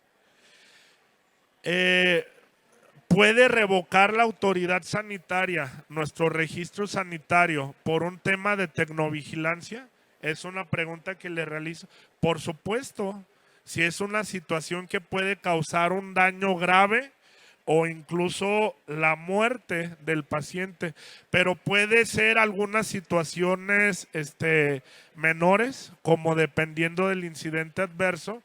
Speaker 1: ¿Puede revocar la autoridad sanitaria nuestro registro sanitario por un tema de tecnovigilancia? Es una pregunta que le realizo. Por supuesto, si es una situación que puede causar un daño grave o incluso la muerte del paciente, pero puede ser algunas situaciones menores, como dependiendo del incidente adverso,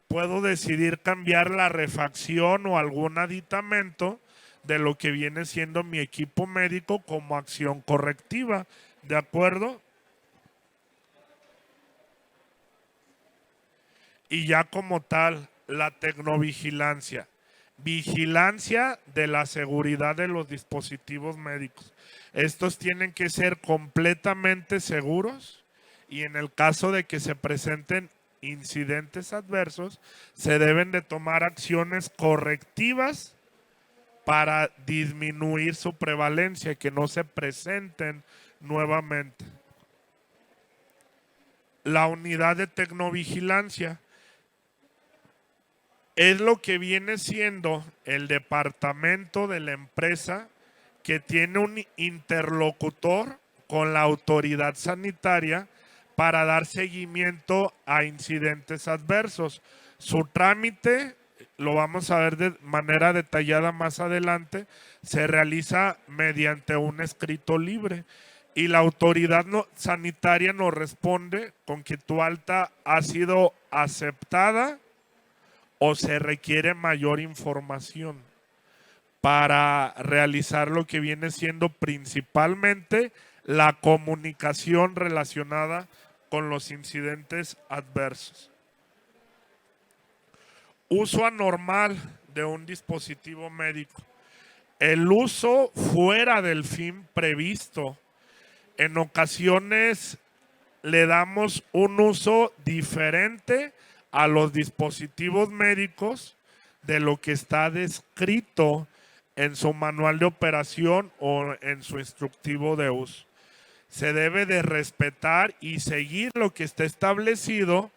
Speaker 1: puedo decidir cambiar la refacción o algún aditamento de lo que viene siendo mi equipo médico como acción correctiva. ¿De acuerdo? Y ya como tal, la tecnovigilancia. Vigilancia de la seguridad de los dispositivos médicos. Estos tienen que ser completamente seguros y en el caso de que se presenten incidentes adversos, se deben de tomar acciones correctivas para disminuir su prevalencia, que no se presenten nuevamente. La unidad de tecnovigilancia es lo que viene siendo el departamento de la empresa que tiene un interlocutor con la autoridad sanitaria para dar seguimiento a incidentes adversos. Su trámite, lo vamos a ver de manera detallada más adelante, se realiza mediante un escrito libre y la autoridad sanitaria nos responde con que tu alta ha sido aceptada o se requiere mayor información para realizar lo que viene siendo principalmente la comunicación relacionada con los incidentes adversos. Uso anormal de un dispositivo médico. El uso fuera del fin previsto. En ocasiones le damos un uso diferente a los dispositivos médicos de lo que está descrito en su manual de operación o en su instructivo de uso. Se debe de respetar y seguir lo que está establecido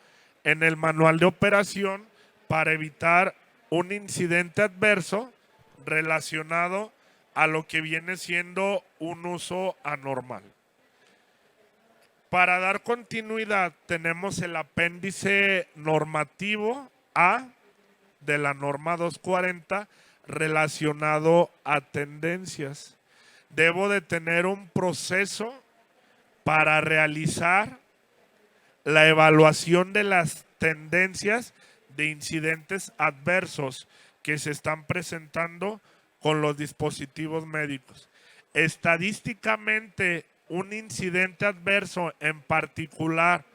Speaker 1: en el manual de operación para evitar un incidente adverso relacionado a lo que viene siendo un uso anormal. Para dar continuidad, tenemos el apéndice normativo A de la norma 240 relacionado a tendencias. Debo de tener un proceso para realizar la evaluación de las tendencias de incidentes adversos que se están presentando con los dispositivos médicos. Estadísticamente, un incidente adverso en particular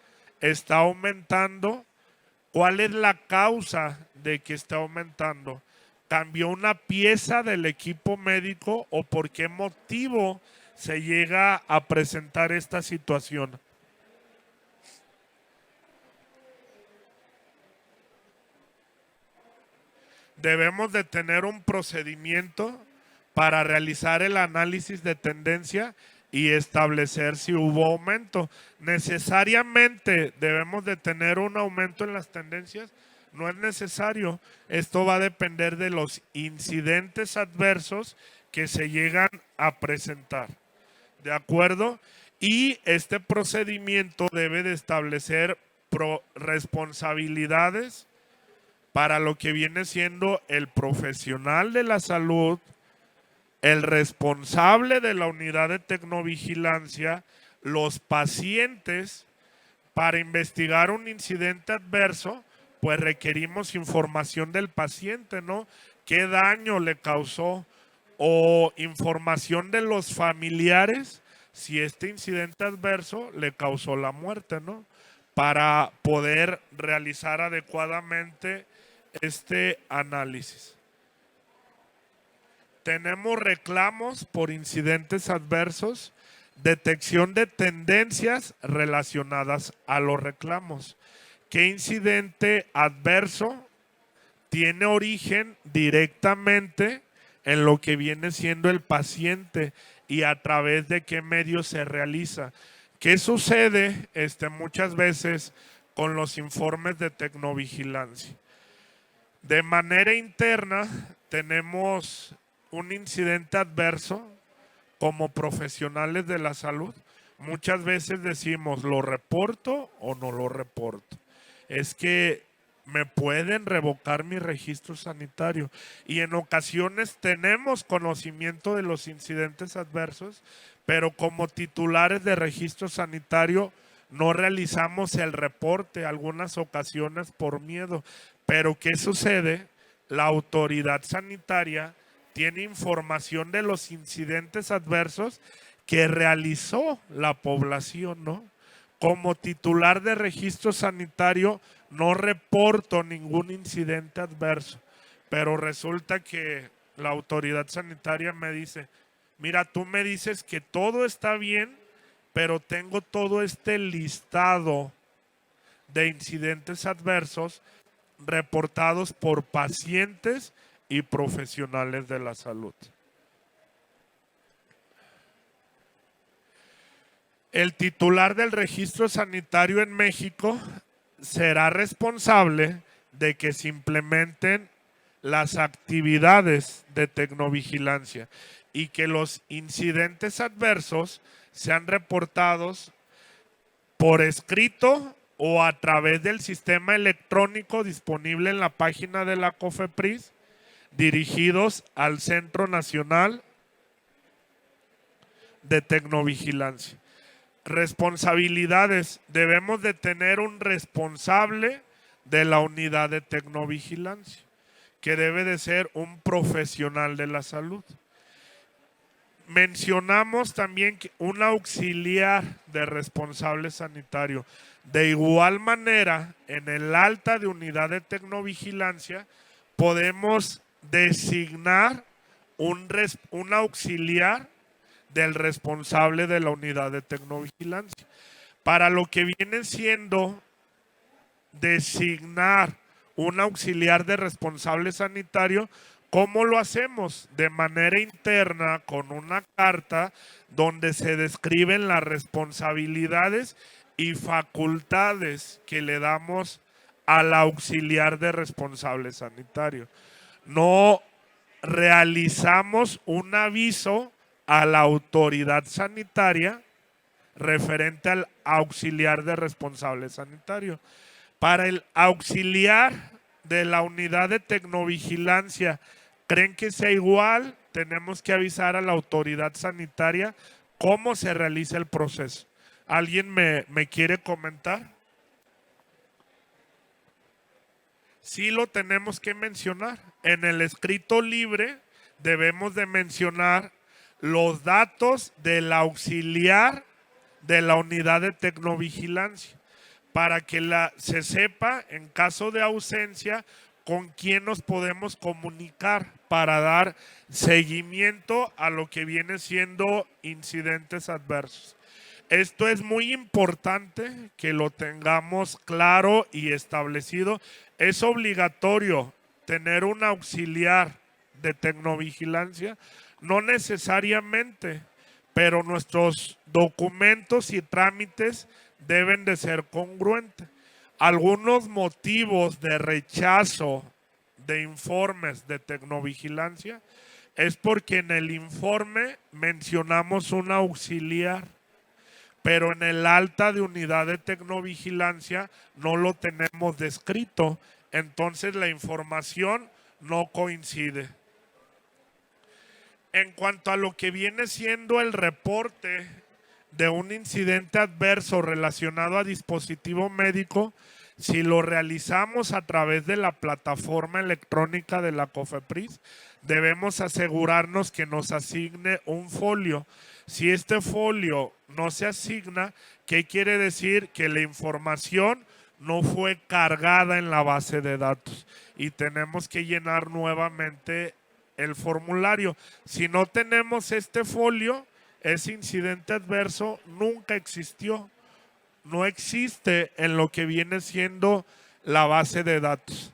Speaker 1: está aumentando. ¿Cuál es la causa de que está aumentando? ¿Cambió una pieza del equipo médico o por qué motivo se llega a presentar esta situación? Debemos de tener un procedimiento para realizar el análisis de tendencia y establecer si hubo aumento. Necesariamente debemos de tener un aumento en las tendencias. No es necesario. Esto va a depender de los incidentes adversos que se llegan a presentar. ¿De acuerdo? Y este procedimiento debe de establecer responsabilidades para lo que viene siendo el profesional de la salud, el responsable de la unidad de tecnovigilancia, los pacientes. Para investigar un incidente adverso, pues requerimos información del paciente, ¿no? ¿Qué daño le causó? O información de los familiares, si este incidente adverso le causó la muerte, ¿no? Para poder realizar adecuadamente este análisis. tenemos reclamos por incidentes adversos, detección de tendencias relacionadas a los reclamos. ¿Qué incidente adverso tiene origen directamente en lo que viene siendo el paciente y a través de qué medio se realiza? ¿Qué sucede muchas veces con los informes de tecnovigilancia? De manera interna tenemos un incidente adverso como profesionales de la salud. Muchas veces decimos, ¿lo reporto o no lo reporto? Es que me pueden revocar mi registro sanitario. Y en ocasiones tenemos conocimiento de los incidentes adversos, pero como titulares de registro sanitario no realizamos el reporte, algunas ocasiones por miedo. Pero ¿qué sucede? La autoridad sanitaria tiene información de los incidentes adversos que realizó la población, ¿no? Como titular de registro sanitario no reporto ningún incidente adverso, pero resulta que la autoridad sanitaria me dice, mira, tú me dices que todo está bien, pero tengo todo este listado de incidentes adversos reportados por pacientes y profesionales de la salud. El titular del registro sanitario en México será responsable de que se implementen las actividades de tecnovigilancia y que los incidentes adversos sean reportados por escrito o a través del sistema electrónico disponible en la página de la COFEPRIS, dirigidos al Centro Nacional de Tecnovigilancia. Responsabilidades. Debemos de tener un responsable de la unidad de tecnovigilancia, que debe de ser un profesional de la salud. Mencionamos también que un auxiliar de responsable sanitario. De igual manera, en el alta de unidad de tecnovigilancia, podemos designar un auxiliar del responsable de la unidad de tecnovigilancia. Para lo que viene siendo designar un auxiliar de responsable sanitario, ¿cómo lo hacemos? De manera interna, con una carta donde se describen las responsabilidades y facultades que le damos al auxiliar de responsable sanitario. No realizamos un aviso a la autoridad sanitaria referente al auxiliar de responsable sanitario. Para el auxiliar de la unidad de tecnovigilancia, ¿creen que sea igual? Tenemos que avisar a la autoridad sanitaria cómo se realiza el proceso. ¿Alguien me quiere comentar? Sí lo tenemos que mencionar. En el escrito libre debemos de mencionar los datos del auxiliar de la unidad de tecnovigilancia para que se sepa en caso de ausencia con quién nos podemos comunicar para dar seguimiento a lo que viene siendo incidentes adversos. Esto es muy importante que lo tengamos claro y establecido. Es obligatorio tener un auxiliar de tecnovigilancia, no necesariamente, pero nuestros documentos y trámites deben de ser congruentes. Algunos motivos de rechazo de informes de tecnovigilancia es porque en el informe mencionamos un auxiliar, pero en el alta de unidad de tecnovigilancia no lo tenemos descrito, entonces la información no coincide. En cuanto a lo que viene siendo el reporte de un incidente adverso relacionado a dispositivo médico, si lo realizamos a través de la plataforma electrónica de la COFEPRIS, debemos asegurarnos que nos asigne un folio. Si este folio no se asigna, ¿qué quiere decir? Que la información no fue cargada en la base de datos y tenemos que llenar nuevamente el formulario. Si no tenemos este folio, ese incidente adverso nunca existió. No existe en lo que viene siendo la base de datos.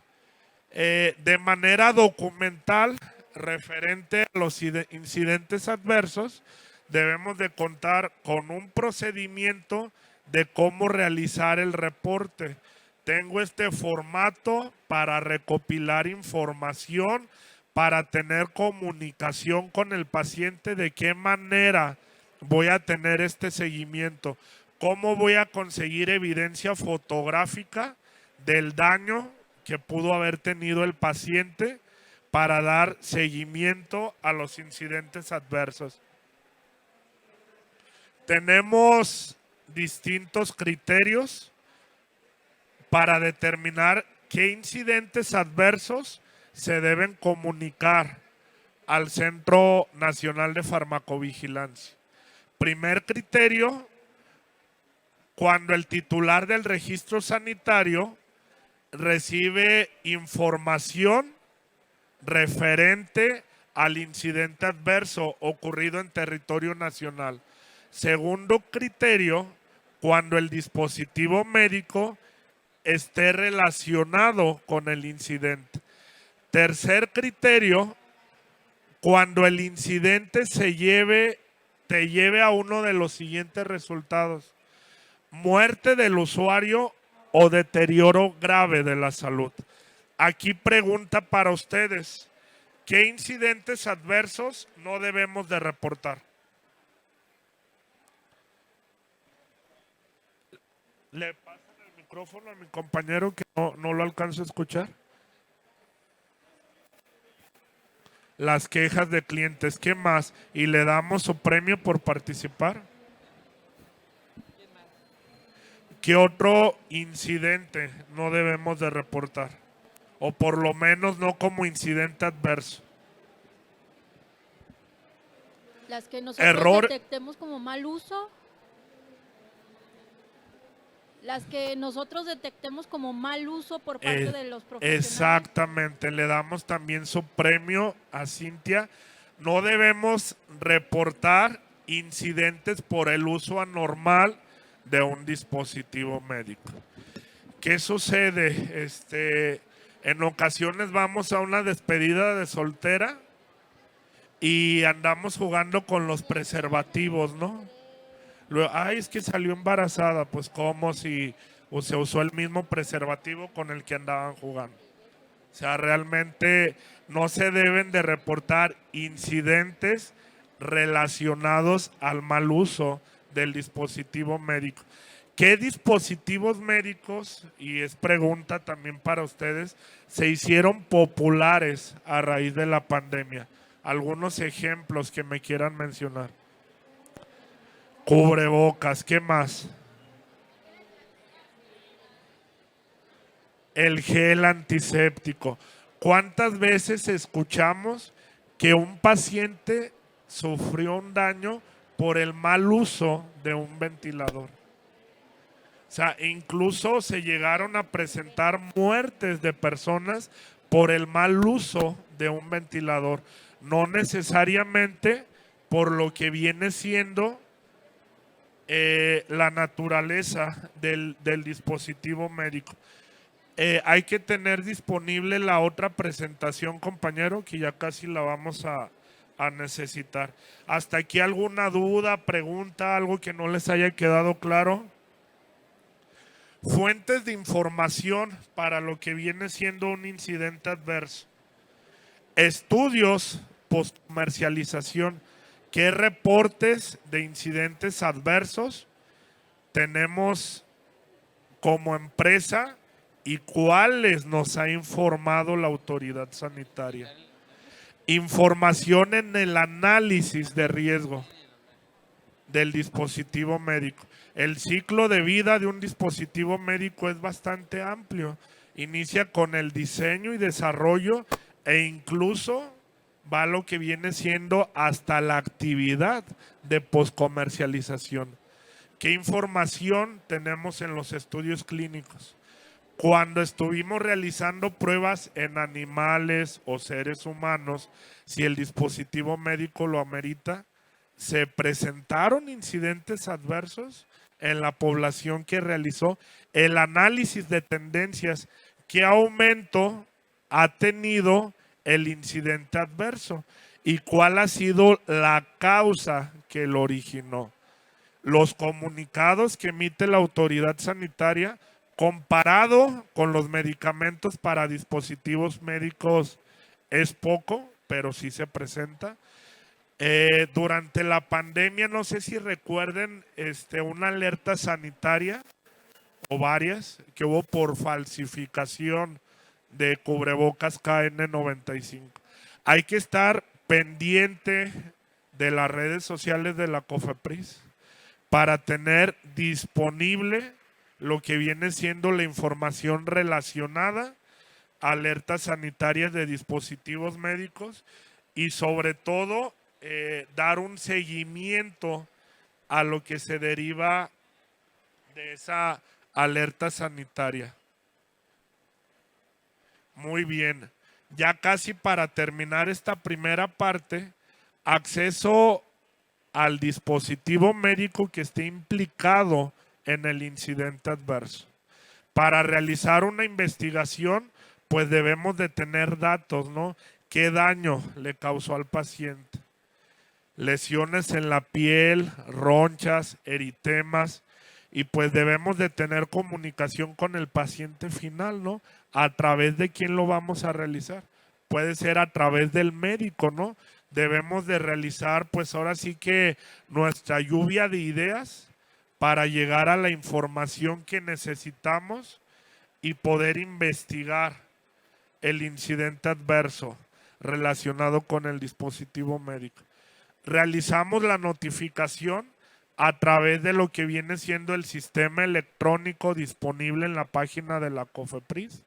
Speaker 1: De manera documental, referente a los incidentes adversos, debemos de contar con un procedimiento de cómo realizar el reporte. Tengo este formato para recopilar información, para tener comunicación con el paciente, de qué manera voy a tener este seguimiento, cómo voy a conseguir evidencia fotográfica del daño que pudo haber tenido el paciente para dar seguimiento a los incidentes adversos. Tenemos distintos criterios para determinar qué incidentes adversos se deben comunicar al Centro Nacional de Farmacovigilancia. Primer criterio, cuando el titular del registro sanitario recibe información referente al incidente adverso ocurrido en territorio nacional. Segundo criterio, cuando el dispositivo médico esté relacionado con el incidente. Tercer criterio, cuando el incidente te lleve a uno de los siguientes resultados: muerte del usuario o deterioro grave de la salud. Aquí pregunta para ustedes: ¿qué incidentes adversos no debemos de reportar? ¿Le pasan el micrófono a mi compañero que no lo alcanzo a escuchar? Las quejas de clientes, ¿qué más? ¿Y le damos su premio por participar? ¿Qué otro incidente no debemos de reportar? O por lo menos no como incidente adverso.
Speaker 2: Las que nosotros detectemos como mal uso. Las que nosotros detectemos como mal uso por parte de los profesionales.
Speaker 1: Exactamente, le damos también su premio a Cintia. No debemos reportar incidentes por el uso anormal de un dispositivo médico. ¿Qué sucede? En ocasiones vamos a una despedida de soltera y andamos jugando con los preservativos, ¿no? Luego, ay, es que salió embarazada. Pues como si se usó el mismo preservativo con el que andaban jugando. O sea, realmente no se deben de reportar incidentes relacionados al mal uso del dispositivo médico. ¿Qué dispositivos médicos, y es pregunta también para ustedes, se hicieron populares a raíz de la pandemia? Algunos ejemplos que me quieran mencionar. Cubrebocas, ¿qué más? El gel antiséptico. ¿Cuántas veces escuchamos que un paciente sufrió un daño por el mal uso de un ventilador? O sea, incluso se llegaron a presentar muertes de personas por el mal uso de un ventilador. No necesariamente por lo que viene siendo la naturaleza del dispositivo médico. Hay que tener disponible la otra presentación, compañero, que ya casi la vamos a necesitar. ¿Hasta aquí alguna duda, pregunta, algo que no les haya quedado claro? Fuentes de información para lo que viene siendo un incidente adverso. Estudios post-comercialización. ¿Qué reportes de incidentes adversos tenemos como empresa y cuáles nos ha informado la autoridad sanitaria? Información en el análisis de riesgo del dispositivo médico. El ciclo de vida de un dispositivo médico es bastante amplio. Inicia con el diseño y desarrollo e incluso va lo que viene siendo hasta la actividad de poscomercialización. ¿Qué información tenemos en los estudios clínicos? cuando estuvimos realizando pruebas en animales o seres humanos, si el dispositivo médico lo amerita, se presentaron incidentes adversos en la población que realizó el análisis de tendencias. ¿Qué aumento ha tenido el incidente adverso? ¿Y cuál ha sido la causa que lo originó? Los comunicados que emite la autoridad sanitaria comparado con los medicamentos para dispositivos médicos es poco, pero sí se presenta. Durante la pandemia, no sé si recuerden una alerta sanitaria o varias que hubo por falsificación de cubrebocas KN95. Hay que estar pendiente de las redes sociales de la COFEPRIS para tener disponible lo que viene siendo la información relacionada a alertas sanitarias de dispositivos médicos y sobre todo dar un seguimiento a lo que se deriva de esa alerta sanitaria. Muy bien, ya casi para terminar esta primera parte, acceso al dispositivo médico que esté implicado en el incidente adverso. Para realizar una investigación, pues debemos de tener datos, ¿no? ¿Qué daño le causó al paciente? Lesiones en la piel, ronchas, eritemas, y pues debemos de tener comunicación con el paciente final, ¿no? ¿A través de quién lo vamos a realizar? Puede ser a través del médico, ¿no? Debemos de realizar, pues ahora sí que nuestra lluvia de ideas para llegar a la información que necesitamos y poder investigar el incidente adverso relacionado con el dispositivo médico. Realizamos la notificación a través de lo que viene siendo el sistema electrónico disponible en la página de la COFEPRIS,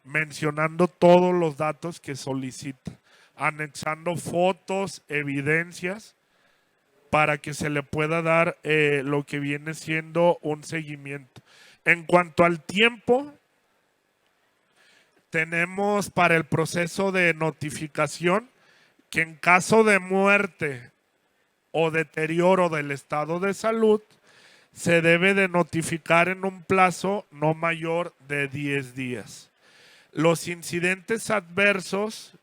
Speaker 1: mencionando todos los datos que solicita, anexando fotos, evidencias, para que se le pueda dar lo que viene siendo un seguimiento. En cuanto al tiempo, tenemos para el proceso de notificación que en caso de muerte o deterioro del estado de salud, se debe de notificar en un plazo no mayor de 10 días. Los incidentes adversos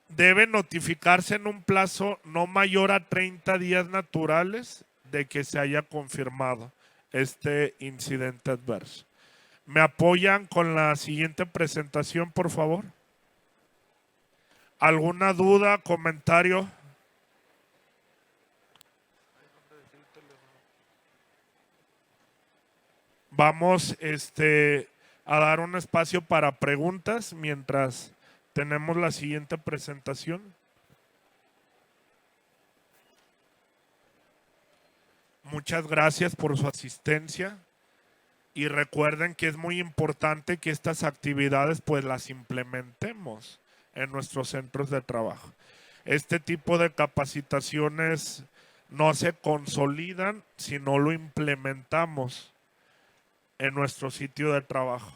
Speaker 1: deben notificarse en un plazo no mayor a 30 días naturales de que se haya confirmado este incidente adverso. ¿Me apoyan con la siguiente presentación, por favor? ¿Alguna duda, comentario? Vamos a dar un espacio para preguntas mientras tenemos la siguiente presentación. Muchas gracias por su asistencia y recuerden que es muy importante que estas actividades pues las implementemos en nuestros centros de trabajo. Este tipo de capacitaciones no se consolidan si no lo implementamos en nuestro sitio de trabajo.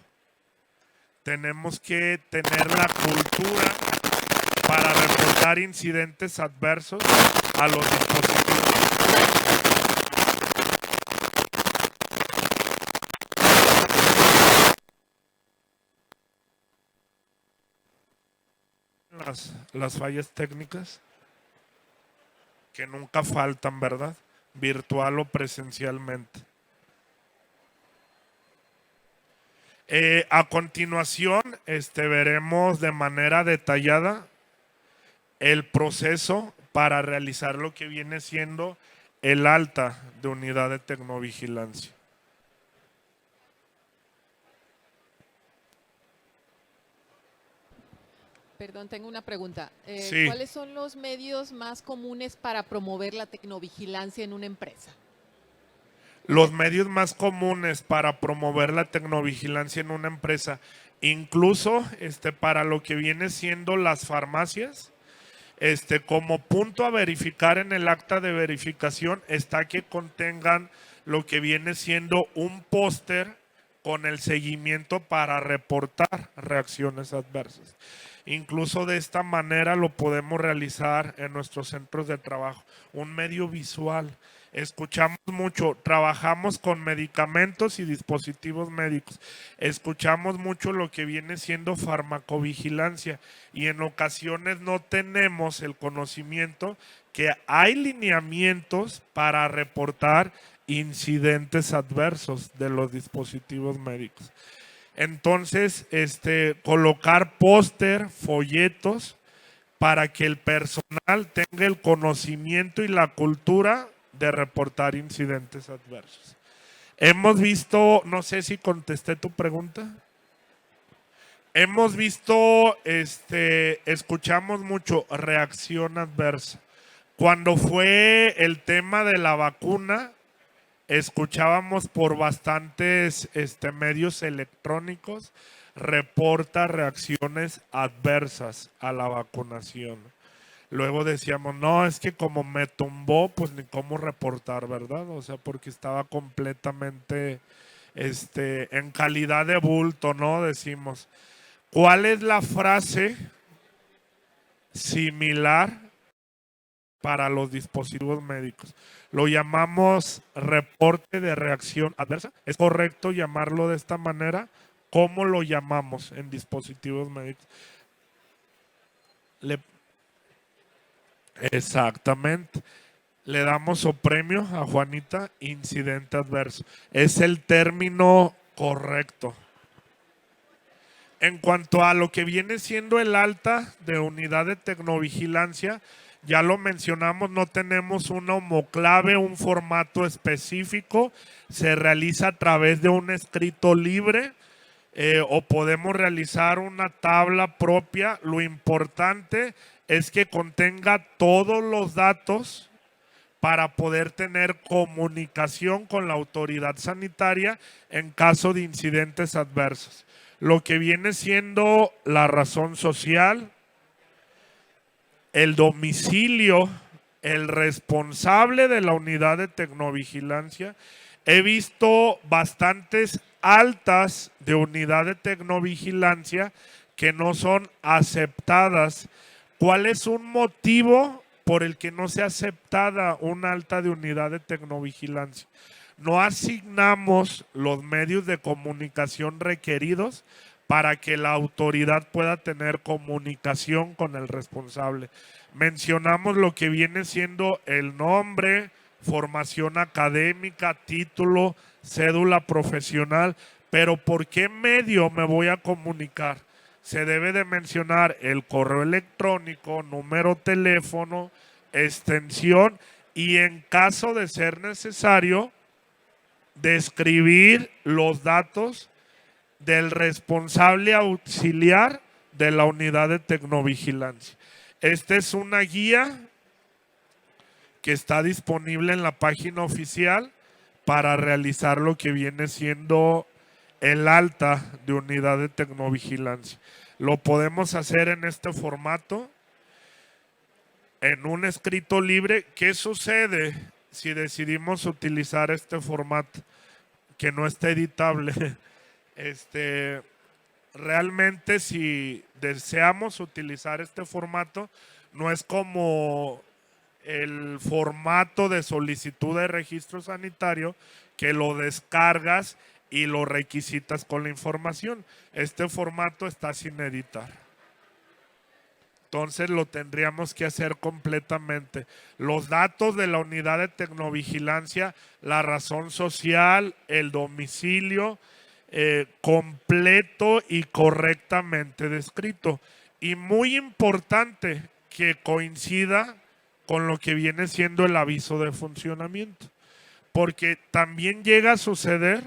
Speaker 1: Tenemos que tener la cultura para reportar incidentes adversos a los dispositivos. Las fallas técnicas que nunca faltan, ¿verdad? Virtual o presencialmente. A continuación, veremos de manera detallada el proceso para realizar lo que viene siendo el alta de unidad de tecnovigilancia.
Speaker 3: Perdón, tengo una pregunta.
Speaker 1: Sí.
Speaker 3: ¿Cuáles son los medios más comunes para promover la tecnovigilancia en una empresa?
Speaker 1: Los medios más comunes para promover la tecnovigilancia en una empresa, incluso para lo que viene siendo las farmacias, como punto a verificar en el acta de verificación está que contengan lo que viene siendo un póster con el seguimiento para reportar reacciones adversas. Incluso de esta manera lo podemos realizar en nuestros centros de trabajo. Un medio visual. Escuchamos mucho, trabajamos con medicamentos y dispositivos médicos. Escuchamos mucho lo que viene siendo farmacovigilancia y en ocasiones no tenemos el conocimiento que hay lineamientos para reportar incidentes adversos de los dispositivos médicos. Entonces, colocar póster, folletos, para que el personal tenga el conocimiento y la cultura de reportar incidentes adversos. Hemos visto, no sé si contesté tu pregunta. Hemos visto, escuchamos mucho reacción adversa. Cuando fue el tema de la vacuna, escuchábamos por bastantes medios electrónicos, reporta reacciones adversas a la vacunación. Luego decíamos, no, es que como me tumbó, pues ni cómo reportar, ¿verdad? O sea, porque estaba completamente en calidad de bulto, ¿no? Decimos, ¿cuál es la frase similar para los dispositivos médicos? Lo llamamos reporte de reacción adversa. ¿Es correcto llamarlo de esta manera? ¿Cómo lo llamamos en dispositivos médicos? Exactamente. Le damos o premio a Juanita, incidente adverso. Es el término correcto. En cuanto a lo que viene siendo el alta de unidad de tecnovigilancia, ya lo mencionamos, no tenemos una homoclave, un formato específico. Se realiza a través de un escrito libre o podemos realizar una tabla propia. Lo importante es que contenga todos los datos para poder tener comunicación con la autoridad sanitaria en caso de incidentes adversos. Lo que viene siendo la razón social, el domicilio, el responsable de la unidad de tecnovigilancia. He visto bastantes altas de unidad de tecnovigilancia que no son aceptadas. ¿Cuál es un motivo por el que no sea aceptada una alta de unidad de tecnovigilancia? No asignamos los medios de comunicación requeridos para que la autoridad pueda tener comunicación con el responsable. Mencionamos lo que viene siendo el nombre, formación académica, título, cédula profesional, pero ¿por qué medio me voy a comunicar? Se debe de mencionar el correo electrónico, número teléfono, extensión y en caso de ser necesario, describir los datos del responsable auxiliar de la unidad de tecnovigilancia. Esta es una guía que está disponible en la página oficial para realizar lo que viene siendo el alta de unidad de tecnovigilancia. Lo podemos hacer en este formato, en un escrito libre. ¿Qué sucede si decidimos utilizar este formato que no está editable? Realmente si deseamos utilizar este formato, no es como el formato de solicitud de registro sanitario que lo descargas y lo requisitas con la información. Este formato está sin editar. Entonces lo tendríamos que hacer completamente. Los datos de la unidad de tecnovigilancia, la razón social, el domicilio, completo y correctamente descrito. Y muy importante que coincida con lo que viene siendo el aviso de funcionamiento. Porque también llega a suceder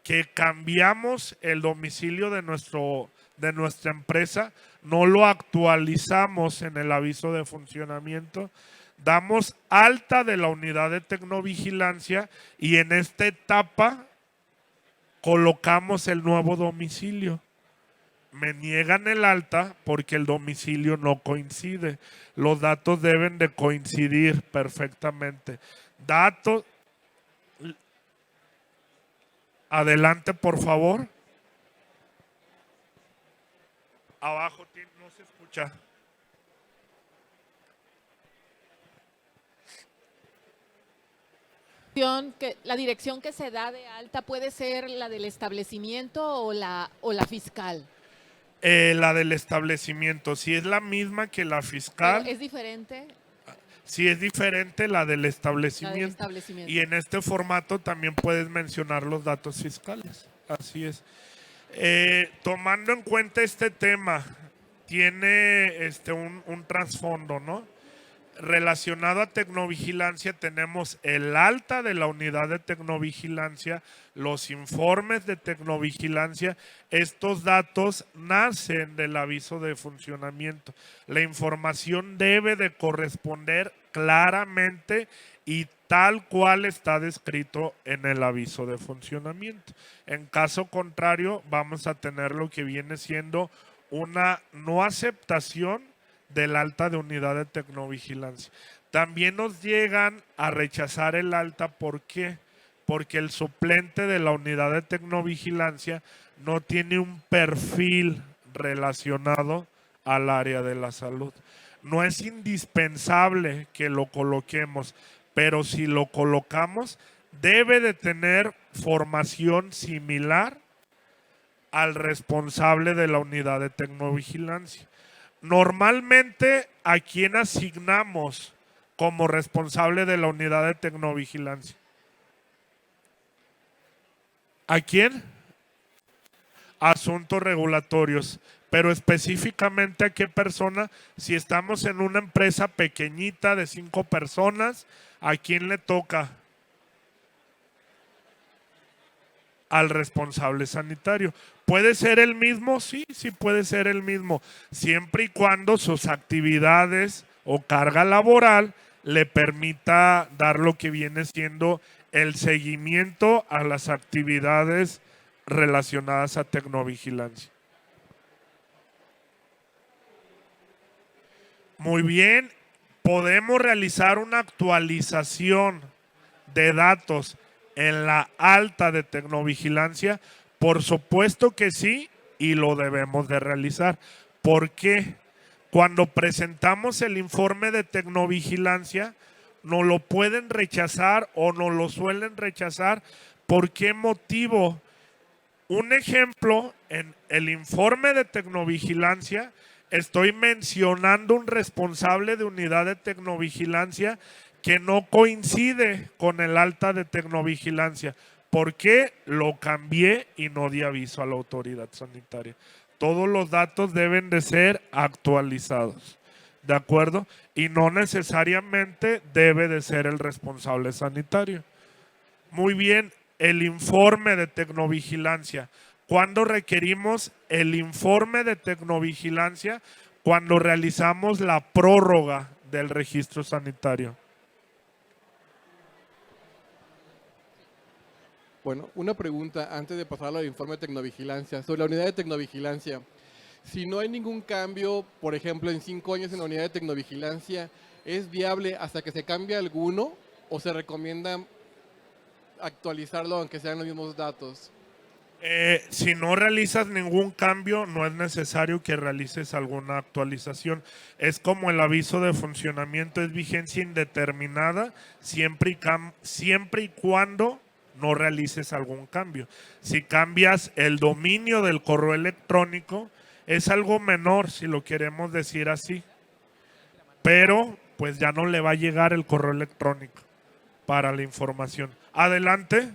Speaker 1: que cambiamos el domicilio de nuestra empresa, no lo actualizamos en el aviso de funcionamiento, damos alta de la unidad de tecnovigilancia y en esta etapa colocamos el nuevo domicilio. Me niegan el alta porque el domicilio no coincide. Los datos deben de coincidir perfectamente. Datos. Adelante, por favor. Abajo no se escucha.
Speaker 3: La dirección que se da de alta puede ser la del establecimiento o la fiscal.
Speaker 1: La del establecimiento, si es la misma que la fiscal.
Speaker 3: ¿Pero es diferente?
Speaker 1: Si es diferente la del establecimiento.
Speaker 3: La del establecimiento.
Speaker 1: Y en este formato también puedes mencionar los datos fiscales. Así es. Tomando en cuenta este tema, tiene un trasfondo, ¿no? Relacionado a tecnovigilancia tenemos el alta de la unidad de tecnovigilancia, los informes de tecnovigilancia. Estos datos nacen del aviso de funcionamiento. La información debe de corresponder claramente y tal cual está descrito en el aviso de funcionamiento. En caso contrario, vamos a tener lo que viene siendo una no aceptación del alta de unidad de tecnovigilancia. También nos llegan a rechazar el alta, ¿por qué? Porque el suplente de la unidad de tecnovigilancia no tiene un perfil relacionado al área de la salud. No es indispensable que lo coloquemos, pero si lo colocamos, debe de tener formación similar al responsable de la unidad de tecnovigilancia. Normalmente, ¿a quién asignamos como responsable de la unidad de tecnovigilancia? ¿A quién? Asuntos regulatorios. Pero específicamente a qué persona, si estamos en una empresa pequeñita de 5 personas, ¿a quién le toca? Al responsable sanitario. ¿Puede ser el mismo? Sí, sí puede ser el mismo, siempre y cuando sus actividades o carga laboral le permita dar lo que viene siendo el seguimiento a las actividades relacionadas a tecnovigilancia. Muy bien, podemos realizar una actualización de datos en la alta de tecnovigilancia. Por supuesto que sí, y lo debemos de realizar. ¿Por qué? Cuando presentamos el informe de tecnovigilancia, nos lo pueden rechazar o nos lo suelen rechazar. ¿Por qué motivo? Un ejemplo, en el informe de tecnovigilancia, estoy mencionando un responsable de unidad de tecnovigilancia que no coincide con el alta de tecnovigilancia. ¿Por qué? Lo cambié y no di aviso a la autoridad sanitaria. Todos los datos deben de ser actualizados, ¿de acuerdo? Y no necesariamente debe de ser el responsable sanitario. Muy bien, el informe de tecnovigilancia. ¿Cuándo requerimos el informe de tecnovigilancia? Cuando realizamos la prórroga del registro sanitario.
Speaker 4: Bueno, una pregunta antes de pasar al informe de tecnovigilancia. Sobre la unidad de tecnovigilancia, si no hay ningún cambio, por ejemplo, en 5 años en la unidad de tecnovigilancia, ¿es viable hasta que se cambie alguno o se recomienda actualizarlo aunque sean los mismos datos?
Speaker 1: Si no realizas ningún cambio, no es necesario que realices alguna actualización. Es como el aviso de funcionamiento, es vigencia indeterminada siempre y cuando no realices algún cambio. Si cambias el dominio del correo electrónico, es algo menor, si lo queremos decir así. Pero pues ya no le va a llegar el correo electrónico para la información. Adelante.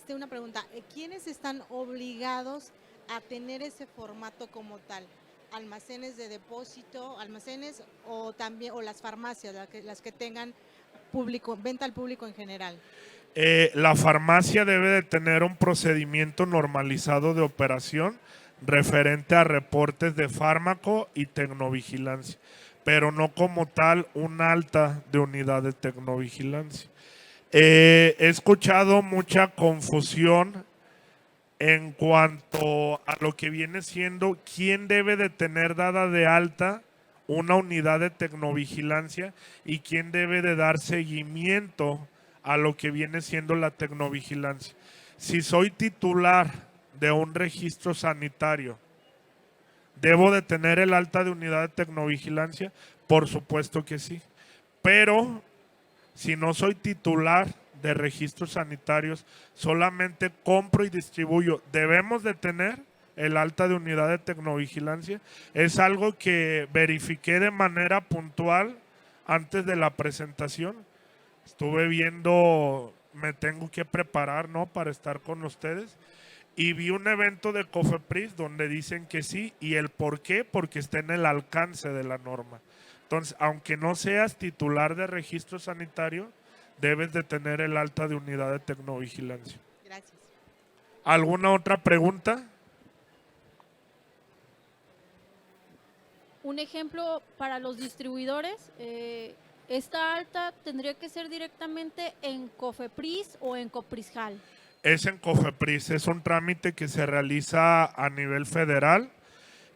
Speaker 5: Una pregunta, ¿quiénes están obligados a tener ese formato como tal? ¿Almacenes de depósito, almacenes o las farmacias, las que tengan público, venta al público en general?
Speaker 1: La farmacia debe de tener un procedimiento normalizado de operación referente a reportes de fármaco y tecnovigilancia, pero no como tal un alta de unidad de tecnovigilancia. He escuchado mucha confusión en cuanto a lo que viene siendo quién debe de tener dada de alta una unidad de tecnovigilancia y quién debe de dar seguimiento a lo que viene siendo la tecnovigilancia. Si soy titular de un registro sanitario, ¿debo de tener el alta de unidad de tecnovigilancia? Por supuesto que sí. Pero si no soy titular de registros sanitarios, solamente compro y distribuyo, ¿debemos de tener el alta de unidad de tecnovigilancia? Es algo que verifiqué de manera puntual antes de la presentación. Estuve viendo, me tengo que preparar, ¿no?, para estar con ustedes. Y vi un evento de COFEPRIS donde dicen que sí. ¿Y el por qué? Porque está en el alcance de la norma. Entonces, aunque no seas titular de registro sanitario, debes de tener el alta de unidad de tecnovigilancia.
Speaker 5: Gracias.
Speaker 1: ¿Alguna otra pregunta?
Speaker 2: Un ejemplo para los distribuidores, esta alta tendría que ser directamente en COFEPRIS o en COPRISJAL.
Speaker 1: Es en COFEPRIS, es un trámite que se realiza a nivel federal.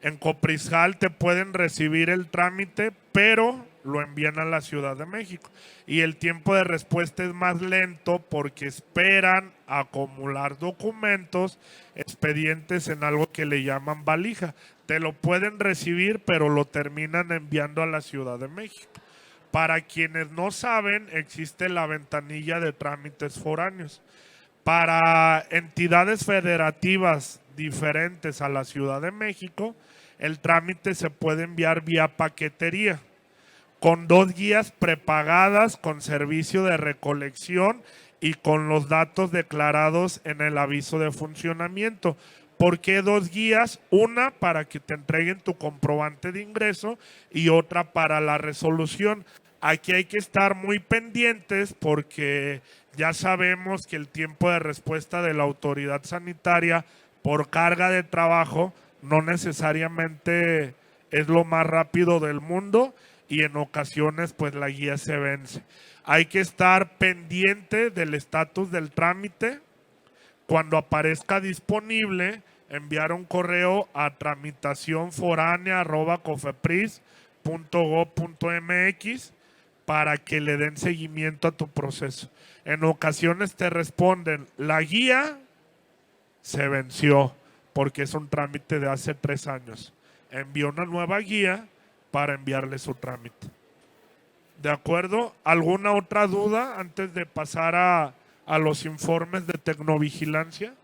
Speaker 1: En COPRISJAL te pueden recibir el trámite, pero lo envían a la Ciudad de México. Y el tiempo de respuesta es más lento porque esperan acumular documentos, expedientes en algo que le llaman valija. Te lo pueden recibir, pero lo terminan enviando a la Ciudad de México. Para quienes no saben, existe la ventanilla de trámites foráneos. Para entidades federativas diferentes a la Ciudad de México, el trámite se puede enviar vía paquetería, con 2 guías prepagadas con servicio de recolección y con los datos declarados en el aviso de funcionamiento. ¿Por qué 2 guías? Una para que te entreguen tu comprobante de ingreso y otra para la resolución. Aquí hay que estar muy pendientes porque ya sabemos que el tiempo de respuesta de la autoridad sanitaria por carga de trabajo no necesariamente es lo más rápido del mundo y en ocasiones pues la guía se vence. Hay que estar pendiente del estatus del trámite. Cuando aparezca disponible, enviar un correo a tramitacionforánea@cofepris.gov.mx para que le den seguimiento a tu proceso. En ocasiones te responden, la guía se venció porque es un trámite de hace 3 años. Envió una nueva guía para enviarle su trámite. ¿De acuerdo? ¿Alguna otra duda antes de pasar a los informes de tecnovigilancia?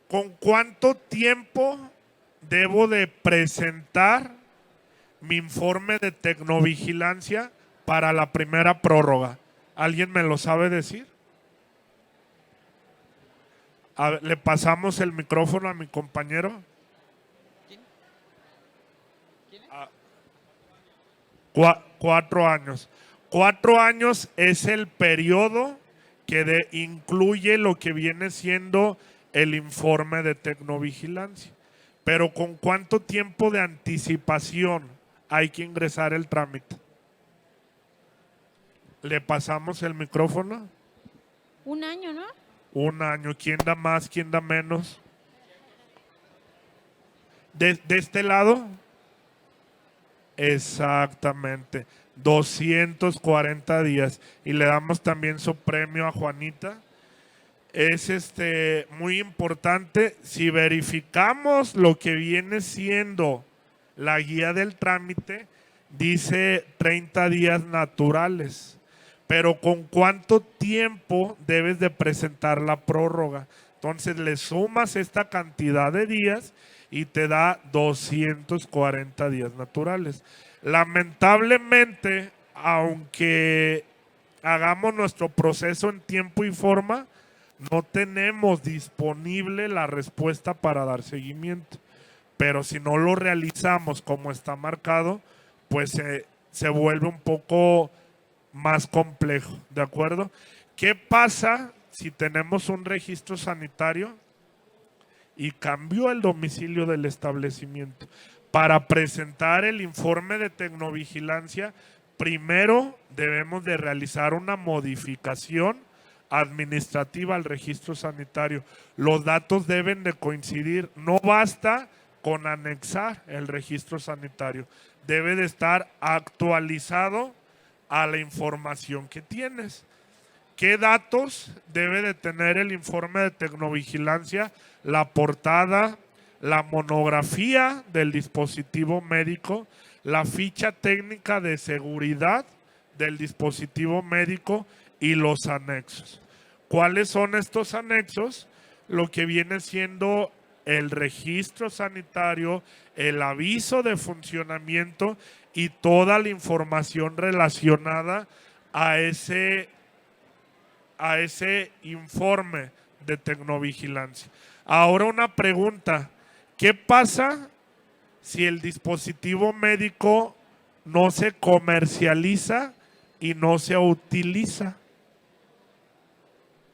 Speaker 1: ¿Con cuánto tiempo debo de presentar mi informe de tecnovigilancia para la primera prórroga? ¿Alguien me lo sabe decir? A ver, le pasamos el micrófono a mi compañero. 4 años. 4 años es el periodo que incluye lo que viene siendo el informe de tecnovigilancia. Pero ¿con cuánto tiempo de anticipación hay que ingresar el trámite? ¿Le pasamos el micrófono?
Speaker 2: 1 año, ¿no?
Speaker 1: 1 año. ¿Quién da más? ¿Quién da menos? ¿De este lado? Exactamente. 240 días. Y le damos también su premio a Juanita. Es muy importante. Si verificamos lo que viene siendo la guía del trámite, dice 30 días naturales. Pero ¿con cuánto tiempo debes de presentar la prórroga? Entonces le sumas esta cantidad de días y te da 240 días naturales. Lamentablemente, aunque hagamos nuestro proceso en tiempo y forma, no tenemos disponible la respuesta para dar seguimiento. Pero si no lo realizamos como está marcado, pues se vuelve un poco más complejo, ¿de acuerdo? ¿Qué pasa si tenemos un registro sanitario y cambió el domicilio del establecimiento? Para presentar el informe de tecnovigilancia, primero debemos de realizar una modificación administrativa al registro sanitario. Los datos deben de coincidir. No basta con anexar el registro sanitario. Debe de estar actualizado a la información que tienes. ¿Qué datos debe de tener el informe de tecnovigilancia? La portada, la monografía del dispositivo médico, la ficha técnica de seguridad del dispositivo médico y los anexos. ¿Cuáles son estos anexos? Lo que viene siendo el registro sanitario, el aviso de funcionamiento y toda la información relacionada a ese informe de tecnovigilancia. Ahora una pregunta, ¿qué pasa si el dispositivo médico no se comercializa y no se utiliza?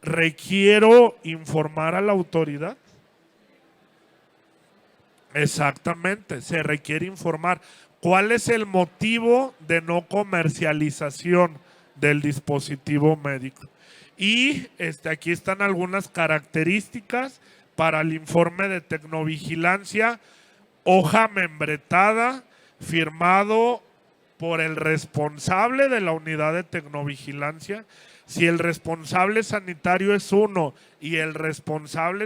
Speaker 1: ¿Requiero informar a la autoridad? Exactamente, se requiere informar. ¿Cuál es el motivo de no comercialización del dispositivo médico? Y aquí están algunas características para el informe de tecnovigilancia. Hoja membretada, firmado por el responsable de la unidad de tecnovigilancia. Si el responsable sanitario es uno y el responsable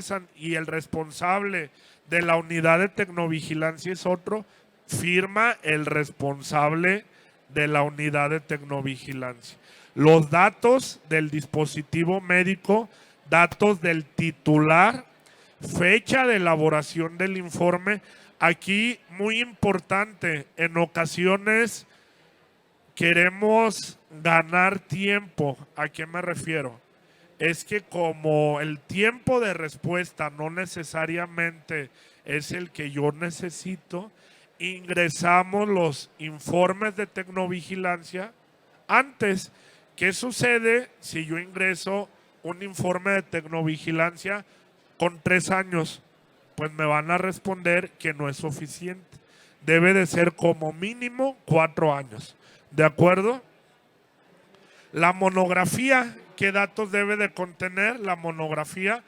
Speaker 1: de la unidad de tecnovigilancia es otro, firma el responsable de la unidad de tecnovigilancia. Los datos del dispositivo médico, datos del titular, fecha de elaboración del informe. Aquí, muy importante, en ocasiones queremos ganar tiempo. ¿A qué me refiero? Es que como el tiempo de respuesta no necesariamente es el que yo necesito, ingresamos los informes de tecnovigilancia antes. ¿Qué sucede si yo ingreso un informe de tecnovigilancia con 3 años? Pues me van a responder que no es suficiente. Debe de ser como mínimo 4 años. ¿De acuerdo? La monografía, ¿qué datos debe de contener? La monografía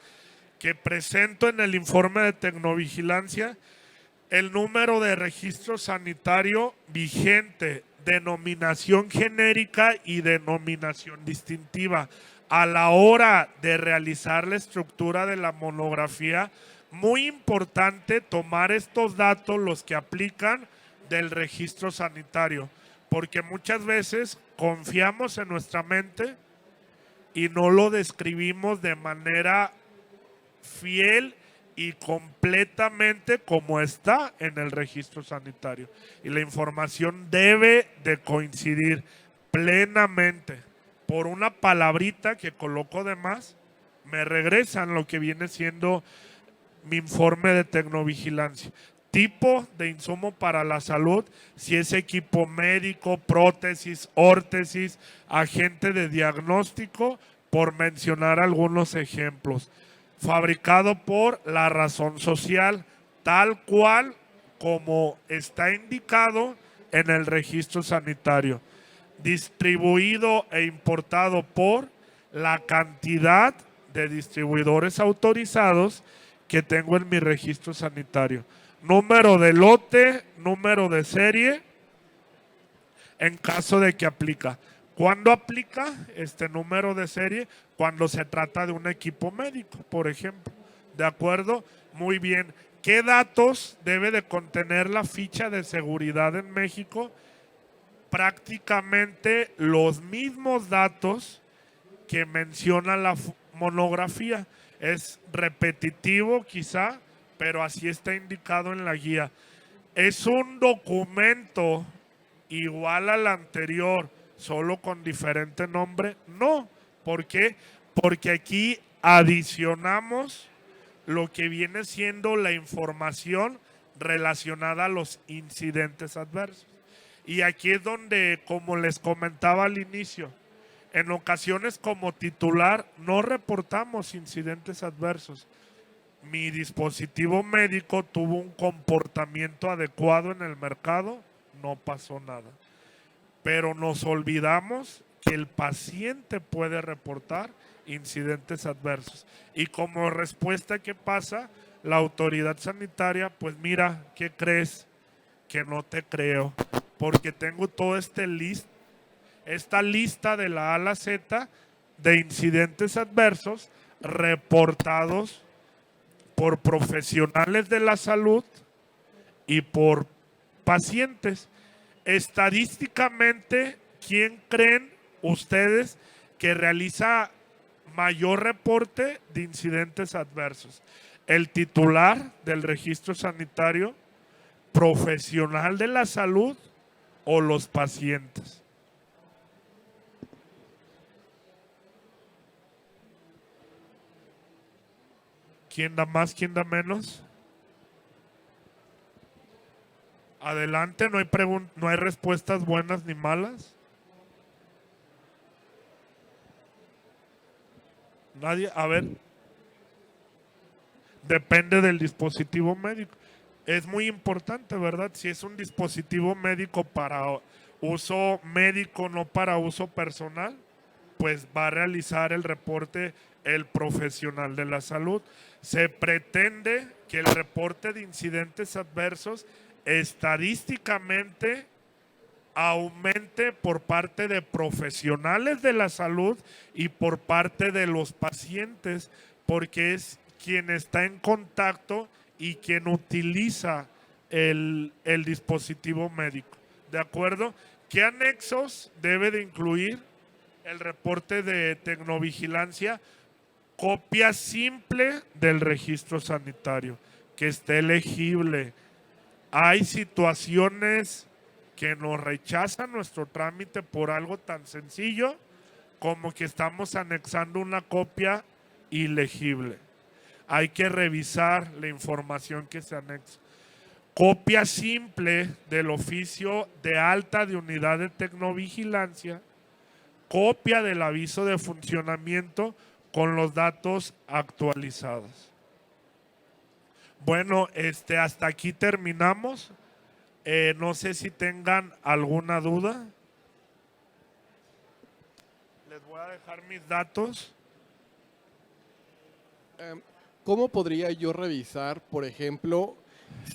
Speaker 1: que presento en el informe de tecnovigilancia, el número de registro sanitario vigente, denominación genérica y denominación distintiva. A la hora de realizar la estructura de la monografía, muy importante tomar estos datos, los que aplican del registro sanitario, porque muchas veces confiamos en nuestra mente y no lo describimos de manera fiel y completamente como está en el registro sanitario. Y la información debe de coincidir plenamente. Por una palabrita que coloco de más, me regresan lo que viene siendo mi informe de tecnovigilancia. Tipo de insumo para la salud, si es equipo médico, prótesis, órtesis, agente de diagnóstico, por mencionar algunos ejemplos. Fabricado por la razón social, tal cual como está indicado en el registro sanitario. Distribuido e importado por la cantidad de distribuidores autorizados que tengo en mi registro sanitario. Número de lote, número de serie, en caso de que aplica. ¿Cuándo aplica este número de serie? Cuando se trata de un equipo médico, por ejemplo. ¿De acuerdo? Muy bien. ¿Qué datos debe de contener la ficha de seguridad en México? Prácticamente los mismos datos que menciona la monografía. Es repetitivo quizá, pero así está indicado en la guía. ¿Es un documento igual al anterior, solo con diferente nombre? No. ¿Por qué? Porque aquí adicionamos lo que viene siendo la información relacionada a los incidentes adversos. Y aquí es donde, como les comentaba al inicio, en ocasiones como titular no reportamos incidentes adversos. Mi dispositivo médico tuvo un comportamiento adecuado en el mercado, no pasó nada. Pero nos olvidamos que el paciente puede reportar incidentes adversos. Y como respuesta, ¿qué pasa? La autoridad sanitaria, pues mira, ¿qué crees? Que no te creo, porque tengo todo esta lista de la A a la Z de incidentes adversos reportados por profesionales de la salud y por pacientes. Estadísticamente, ¿quién creen ustedes que realiza mayor reporte de incidentes adversos? ¿El titular del registro sanitario, profesional de la salud o los pacientes? ¿Quién da más, quién da menos? Adelante, no hay respuestas buenas ni malas. Nadie, a ver. Depende del dispositivo médico. Es muy importante, ¿verdad? Si es un dispositivo médico para uso médico, no para uso personal, pues va a realizar el reporte el profesional de la salud. Se pretende que el reporte de incidentes adversos estadísticamente aumente por parte de profesionales de la salud y por parte de los pacientes, porque es quien está en contacto y quien utiliza el dispositivo médico. ¿De acuerdo? ¿Qué anexos debe de incluir el reporte de tecnovigilancia? Copia simple del registro sanitario, que esté legible. Hay situaciones que nos rechazan nuestro trámite por algo tan sencillo como que estamos anexando una copia ilegible. Hay que revisar la información que se anexa. Copia simple del oficio de alta de unidad de tecnovigilancia, copia del aviso de funcionamiento con los datos actualizados. Bueno, hasta aquí terminamos. No sé si tengan alguna duda. Les voy a dejar mis datos.
Speaker 4: ¿Cómo podría yo revisar, por ejemplo,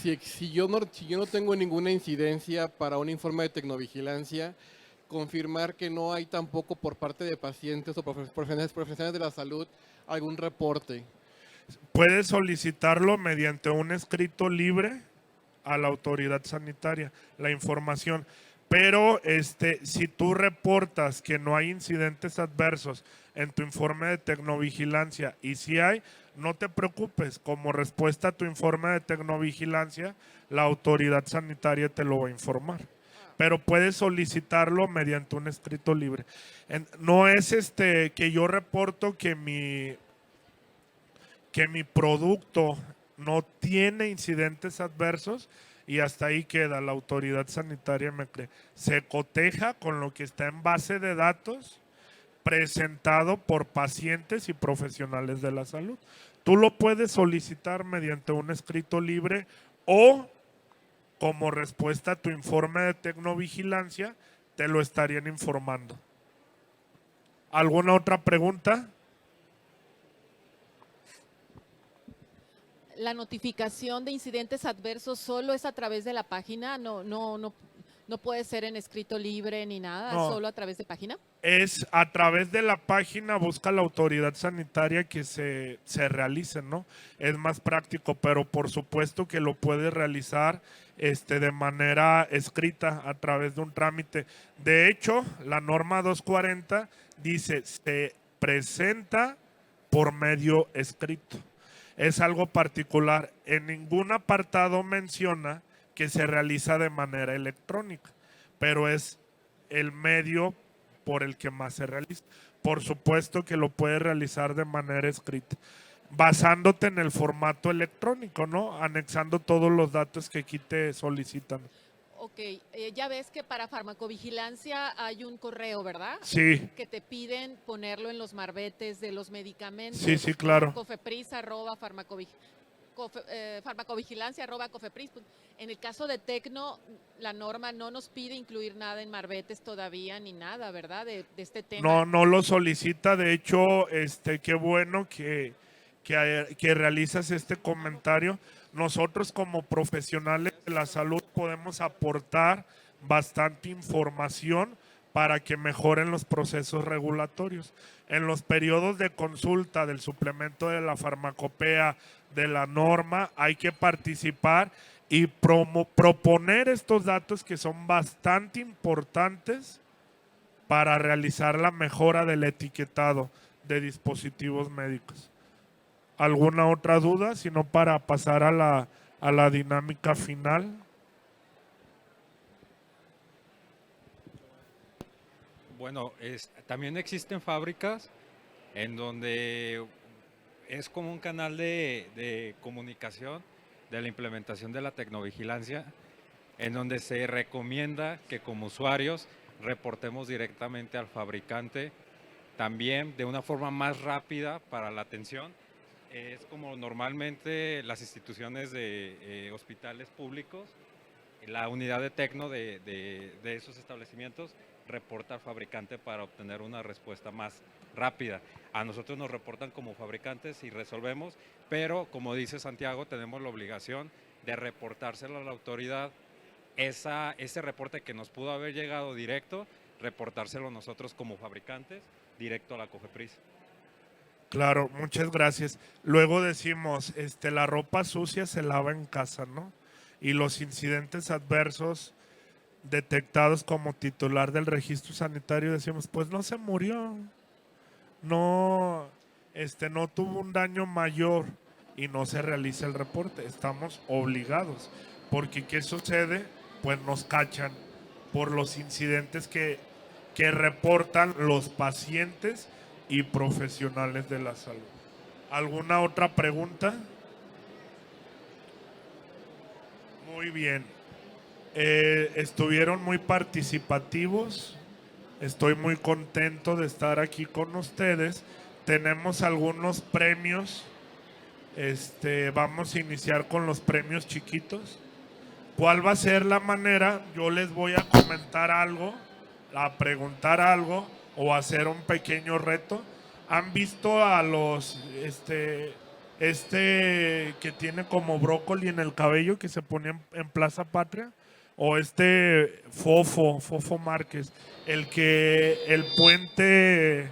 Speaker 4: si yo no tengo ninguna incidencia para un informe de tecnovigilancia, confirmar que no hay tampoco por parte de pacientes o profesionales de la salud algún reporte?
Speaker 1: Puedes solicitarlo mediante un escrito libre a la autoridad sanitaria, la información. Pero si tú reportas que no hay incidentes adversos en tu informe de tecnovigilancia y si hay, no te preocupes. Como respuesta a tu informe de tecnovigilancia, la autoridad sanitaria te lo va a informar. Pero puedes solicitarlo mediante un escrito libre. No es que yo reporto que mi producto no tiene incidentes adversos y hasta ahí queda. La autoridad sanitaria me cree. Se coteja con lo que está en base de datos presentado por pacientes y profesionales de la salud. Tú lo puedes solicitar mediante un escrito libre o como respuesta a tu informe de tecnovigilancia te lo estarían informando. ¿Alguna otra pregunta?
Speaker 3: ¿La notificación de incidentes adversos solo es a través de la página? No puede ser en escrito libre ni nada,
Speaker 1: No.
Speaker 3: solo a través de página.
Speaker 1: Es a través de la página, busca la autoridad sanitaria que se realicen, ¿no? Es más práctico, pero por supuesto que lo puedes realizar de manera escrita a través de un trámite. De hecho, la norma 240 dice se presenta por medio escrito. Es algo particular. En ningún apartado menciona que se realiza de manera electrónica, pero es el medio por el que más se realiza. Por supuesto que lo puedes realizar de manera escrita, basándote en el formato electrónico, ¿no? Anexando todos los datos que aquí te solicitan.
Speaker 3: Ok, ya ves que para farmacovigilancia hay un correo, ¿verdad?
Speaker 1: Sí,
Speaker 3: Que te piden ponerlo en los marbetes de los medicamentos.
Speaker 1: sí, claro.
Speaker 3: farmacovigilancia@cofepris. En el caso de Tecno, la norma no nos pide incluir nada en marbetes todavía ni nada, ¿verdad? De este tema.
Speaker 1: No lo solicita. De hecho, qué bueno que realizas este comentario. Nosotros como profesionales de la salud podemos aportar bastante información para que mejoren los procesos regulatorios. En los periodos de consulta del suplemento de la farmacopea, de la norma, hay que participar y proponer estos datos que son bastante importantes para realizar la mejora del etiquetado de dispositivos médicos. ¿Alguna otra duda? Si no, para pasar a la dinámica final.
Speaker 6: Bueno, también existen fábricas en donde es como un canal de comunicación de la implementación de la tecnovigilancia, en donde se recomienda que como usuarios reportemos directamente al fabricante, también de una forma más rápida para la atención. Es como normalmente las instituciones de hospitales públicos, la unidad de tecno de esos establecimientos reporta al fabricante para obtener una respuesta más rápida. A nosotros nos reportan como fabricantes y resolvemos, pero como dice Santiago, tenemos la obligación de reportárselo a la autoridad. Ese reporte que nos pudo haber llegado directo, reportárselo nosotros como fabricantes directo a la COFEPRIS.
Speaker 1: Claro, muchas gracias. Luego decimos, la ropa sucia se lava en casa, ¿no? Y los incidentes adversos detectados como titular del registro sanitario, decimos, pues no se murió, no tuvo un daño mayor y no se realiza el reporte. Estamos obligados, porque ¿qué sucede? Pues nos cachan por los incidentes que reportan los pacientes y profesionales de la salud. ¿Alguna otra pregunta? Muy bien. Estuvieron muy participativos. Estoy muy contento de estar aquí con ustedes. Tenemos algunos premios. Vamos a iniciar con los premios chiquitos. ¿Cuál va a ser la manera? Yo les voy a comentar algo, a preguntar algo o a hacer un pequeño reto. ¿Han visto a los que tiene como brócoli en el cabello que se pone en Plaza Patria? O Fofo Márquez, el puente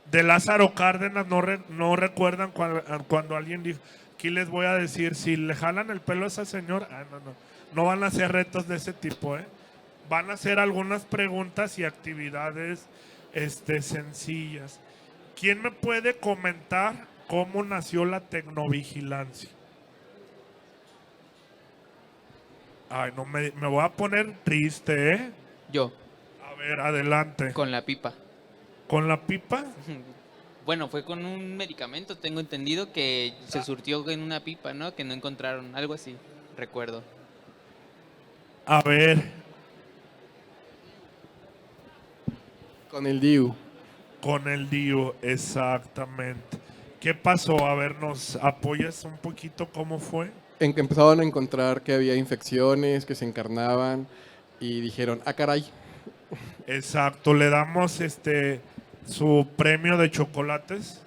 Speaker 1: de Lázaro Cárdenas, no recuerdan cuando alguien dijo, aquí les voy a decir, si le jalan el pelo a esa señora, no van a hacer retos de ese tipo, van a hacer algunas preguntas y actividades sencillas. ¿Quién me puede comentar cómo nació la tecnovigilancia? Ay, no me voy a poner triste, ¿eh?
Speaker 7: Yo,
Speaker 1: A ver, adelante.
Speaker 7: con la pipa.
Speaker 1: ¿Con la pipa?
Speaker 7: Bueno, fue con un medicamento, tengo entendido, que se surtió en una pipa, ¿no? Que no encontraron, algo así, recuerdo.
Speaker 1: A ver,
Speaker 4: Con el DIU.
Speaker 1: con el DIU, exactamente. ¿Qué pasó? A ver, ¿nos apoyas un poquito cómo fue?
Speaker 4: Empezaban a encontrar que había infecciones que se encarnaban y dijeron, ah, caray.
Speaker 1: Exacto, le damos su premio de chocolates.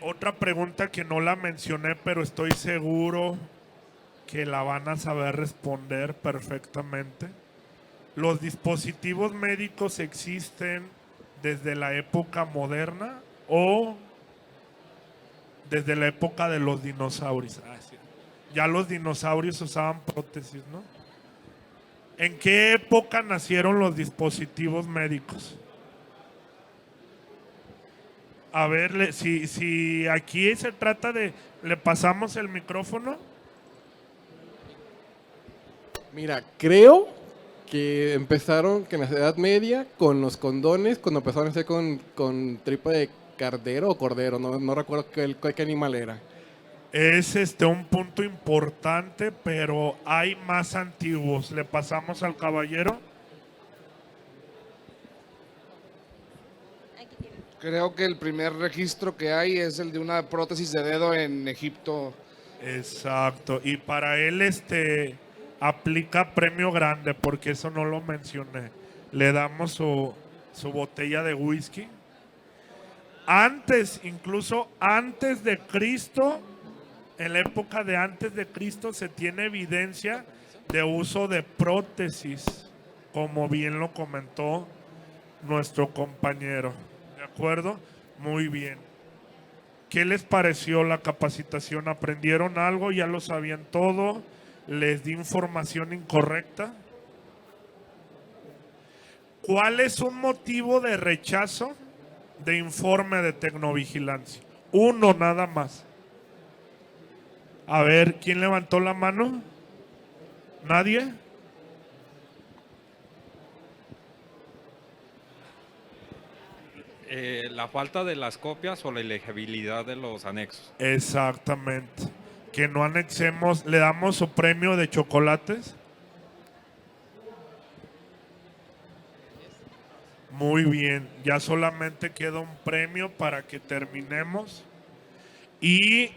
Speaker 1: Otra pregunta que no la mencioné, pero estoy seguro que la van a saber responder perfectamente. ¿Los dispositivos médicos existen desde la época moderna o desde la época de los dinosaurios? Sí. Ya los dinosaurios usaban prótesis, ¿no? ¿En qué época nacieron los dispositivos médicos? A ver, si aquí se trata de... ¿Le pasamos el micrófono?
Speaker 4: Mira, creo que empezaron que en la Edad Media con los condones, cuando empezaron a hacer con tripa de cardero o cordero, no recuerdo qué animal era.
Speaker 1: Es un punto importante, pero hay más antiguos. ¿Le pasamos al caballero?
Speaker 8: Creo que el primer registro que hay es el de una prótesis de dedo en Egipto.
Speaker 1: Exacto. Y para él aplica premio grande, porque eso no lo mencioné. Le damos su botella de whisky. Incluso antes de Cristo, en la época de antes de Cristo se tiene evidencia de uso de prótesis, como bien lo comentó nuestro compañero. ¿De acuerdo? Muy bien. ¿Qué les pareció la capacitación? ¿Aprendieron algo? ¿Ya lo sabían todo? ¿Les di información incorrecta? ¿Cuál es un motivo de rechazo de informe de tecnovigilancia? Uno nada más. A ver, ¿quién levantó la mano? ¿Nadie?
Speaker 6: La falta de las copias o la ilegibilidad de los anexos.
Speaker 1: Exactamente. Que no anexemos, le damos su premio de chocolates. Muy bien, ya solamente queda un premio para que terminemos. Y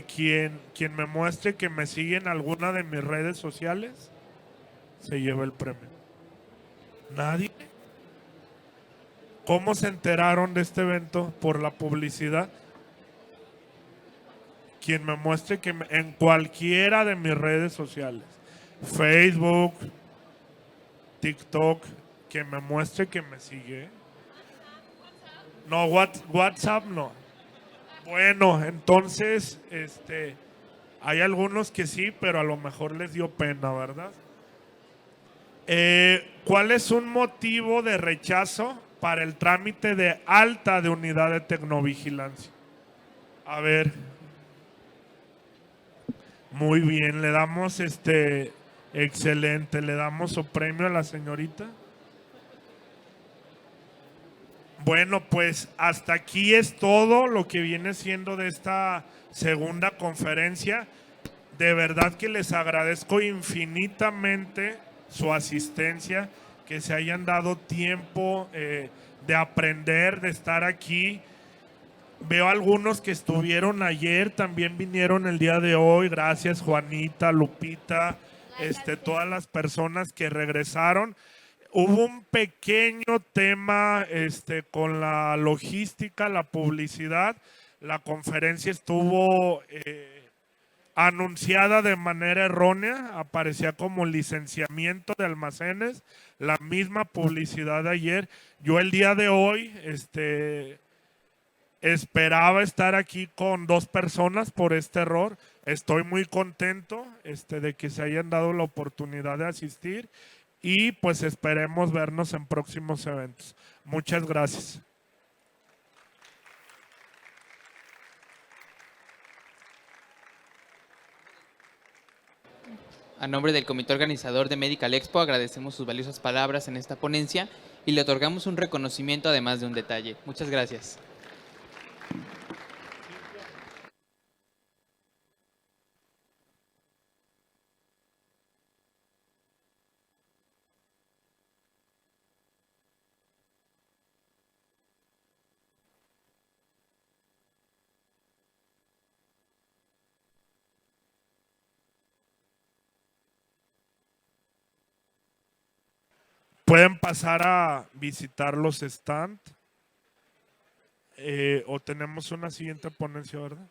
Speaker 1: quien me muestre que me sigue en alguna de mis redes sociales, se lleva el premio. ¿Nadie? ¿Cómo se enteraron de este evento? ¿Por la publicidad? Quien me muestre que en cualquiera de mis redes sociales, Facebook, TikTok, que me muestre que me sigue. No, WhatsApp no. Bueno, entonces, hay algunos que sí, pero a lo mejor les dio pena, ¿verdad? ¿Cuál es un motivo de rechazo para el trámite de alta de unidad de tecnovigilancia? A ver. Muy bien, le damos excelente, le damos su premio a la señorita. Bueno, pues hasta aquí es todo lo que viene siendo de esta segunda conferencia. De verdad que les agradezco infinitamente su asistencia, que se hayan dado tiempo de aprender, de estar aquí. Veo algunos que estuvieron ayer, también vinieron el día de hoy. Gracias, Juanita, Lupita, todas las personas que regresaron. Hubo un pequeño tema con la logística, la publicidad. La conferencia estuvo anunciada de manera errónea, aparecía como licenciamiento de almacenes, la misma publicidad de ayer. Yo el día de hoy esperaba estar aquí con 2 personas por este error. Estoy muy contento de que se hayan dado la oportunidad de asistir y pues esperemos vernos en próximos eventos. Muchas gracias.
Speaker 7: A nombre del comité organizador de Medical Expo, agradecemos sus valiosas palabras en esta ponencia y le otorgamos un reconocimiento además de un detalle. Muchas gracias.
Speaker 1: Pueden pasar a visitar los stands o tenemos una siguiente ponencia, ¿verdad?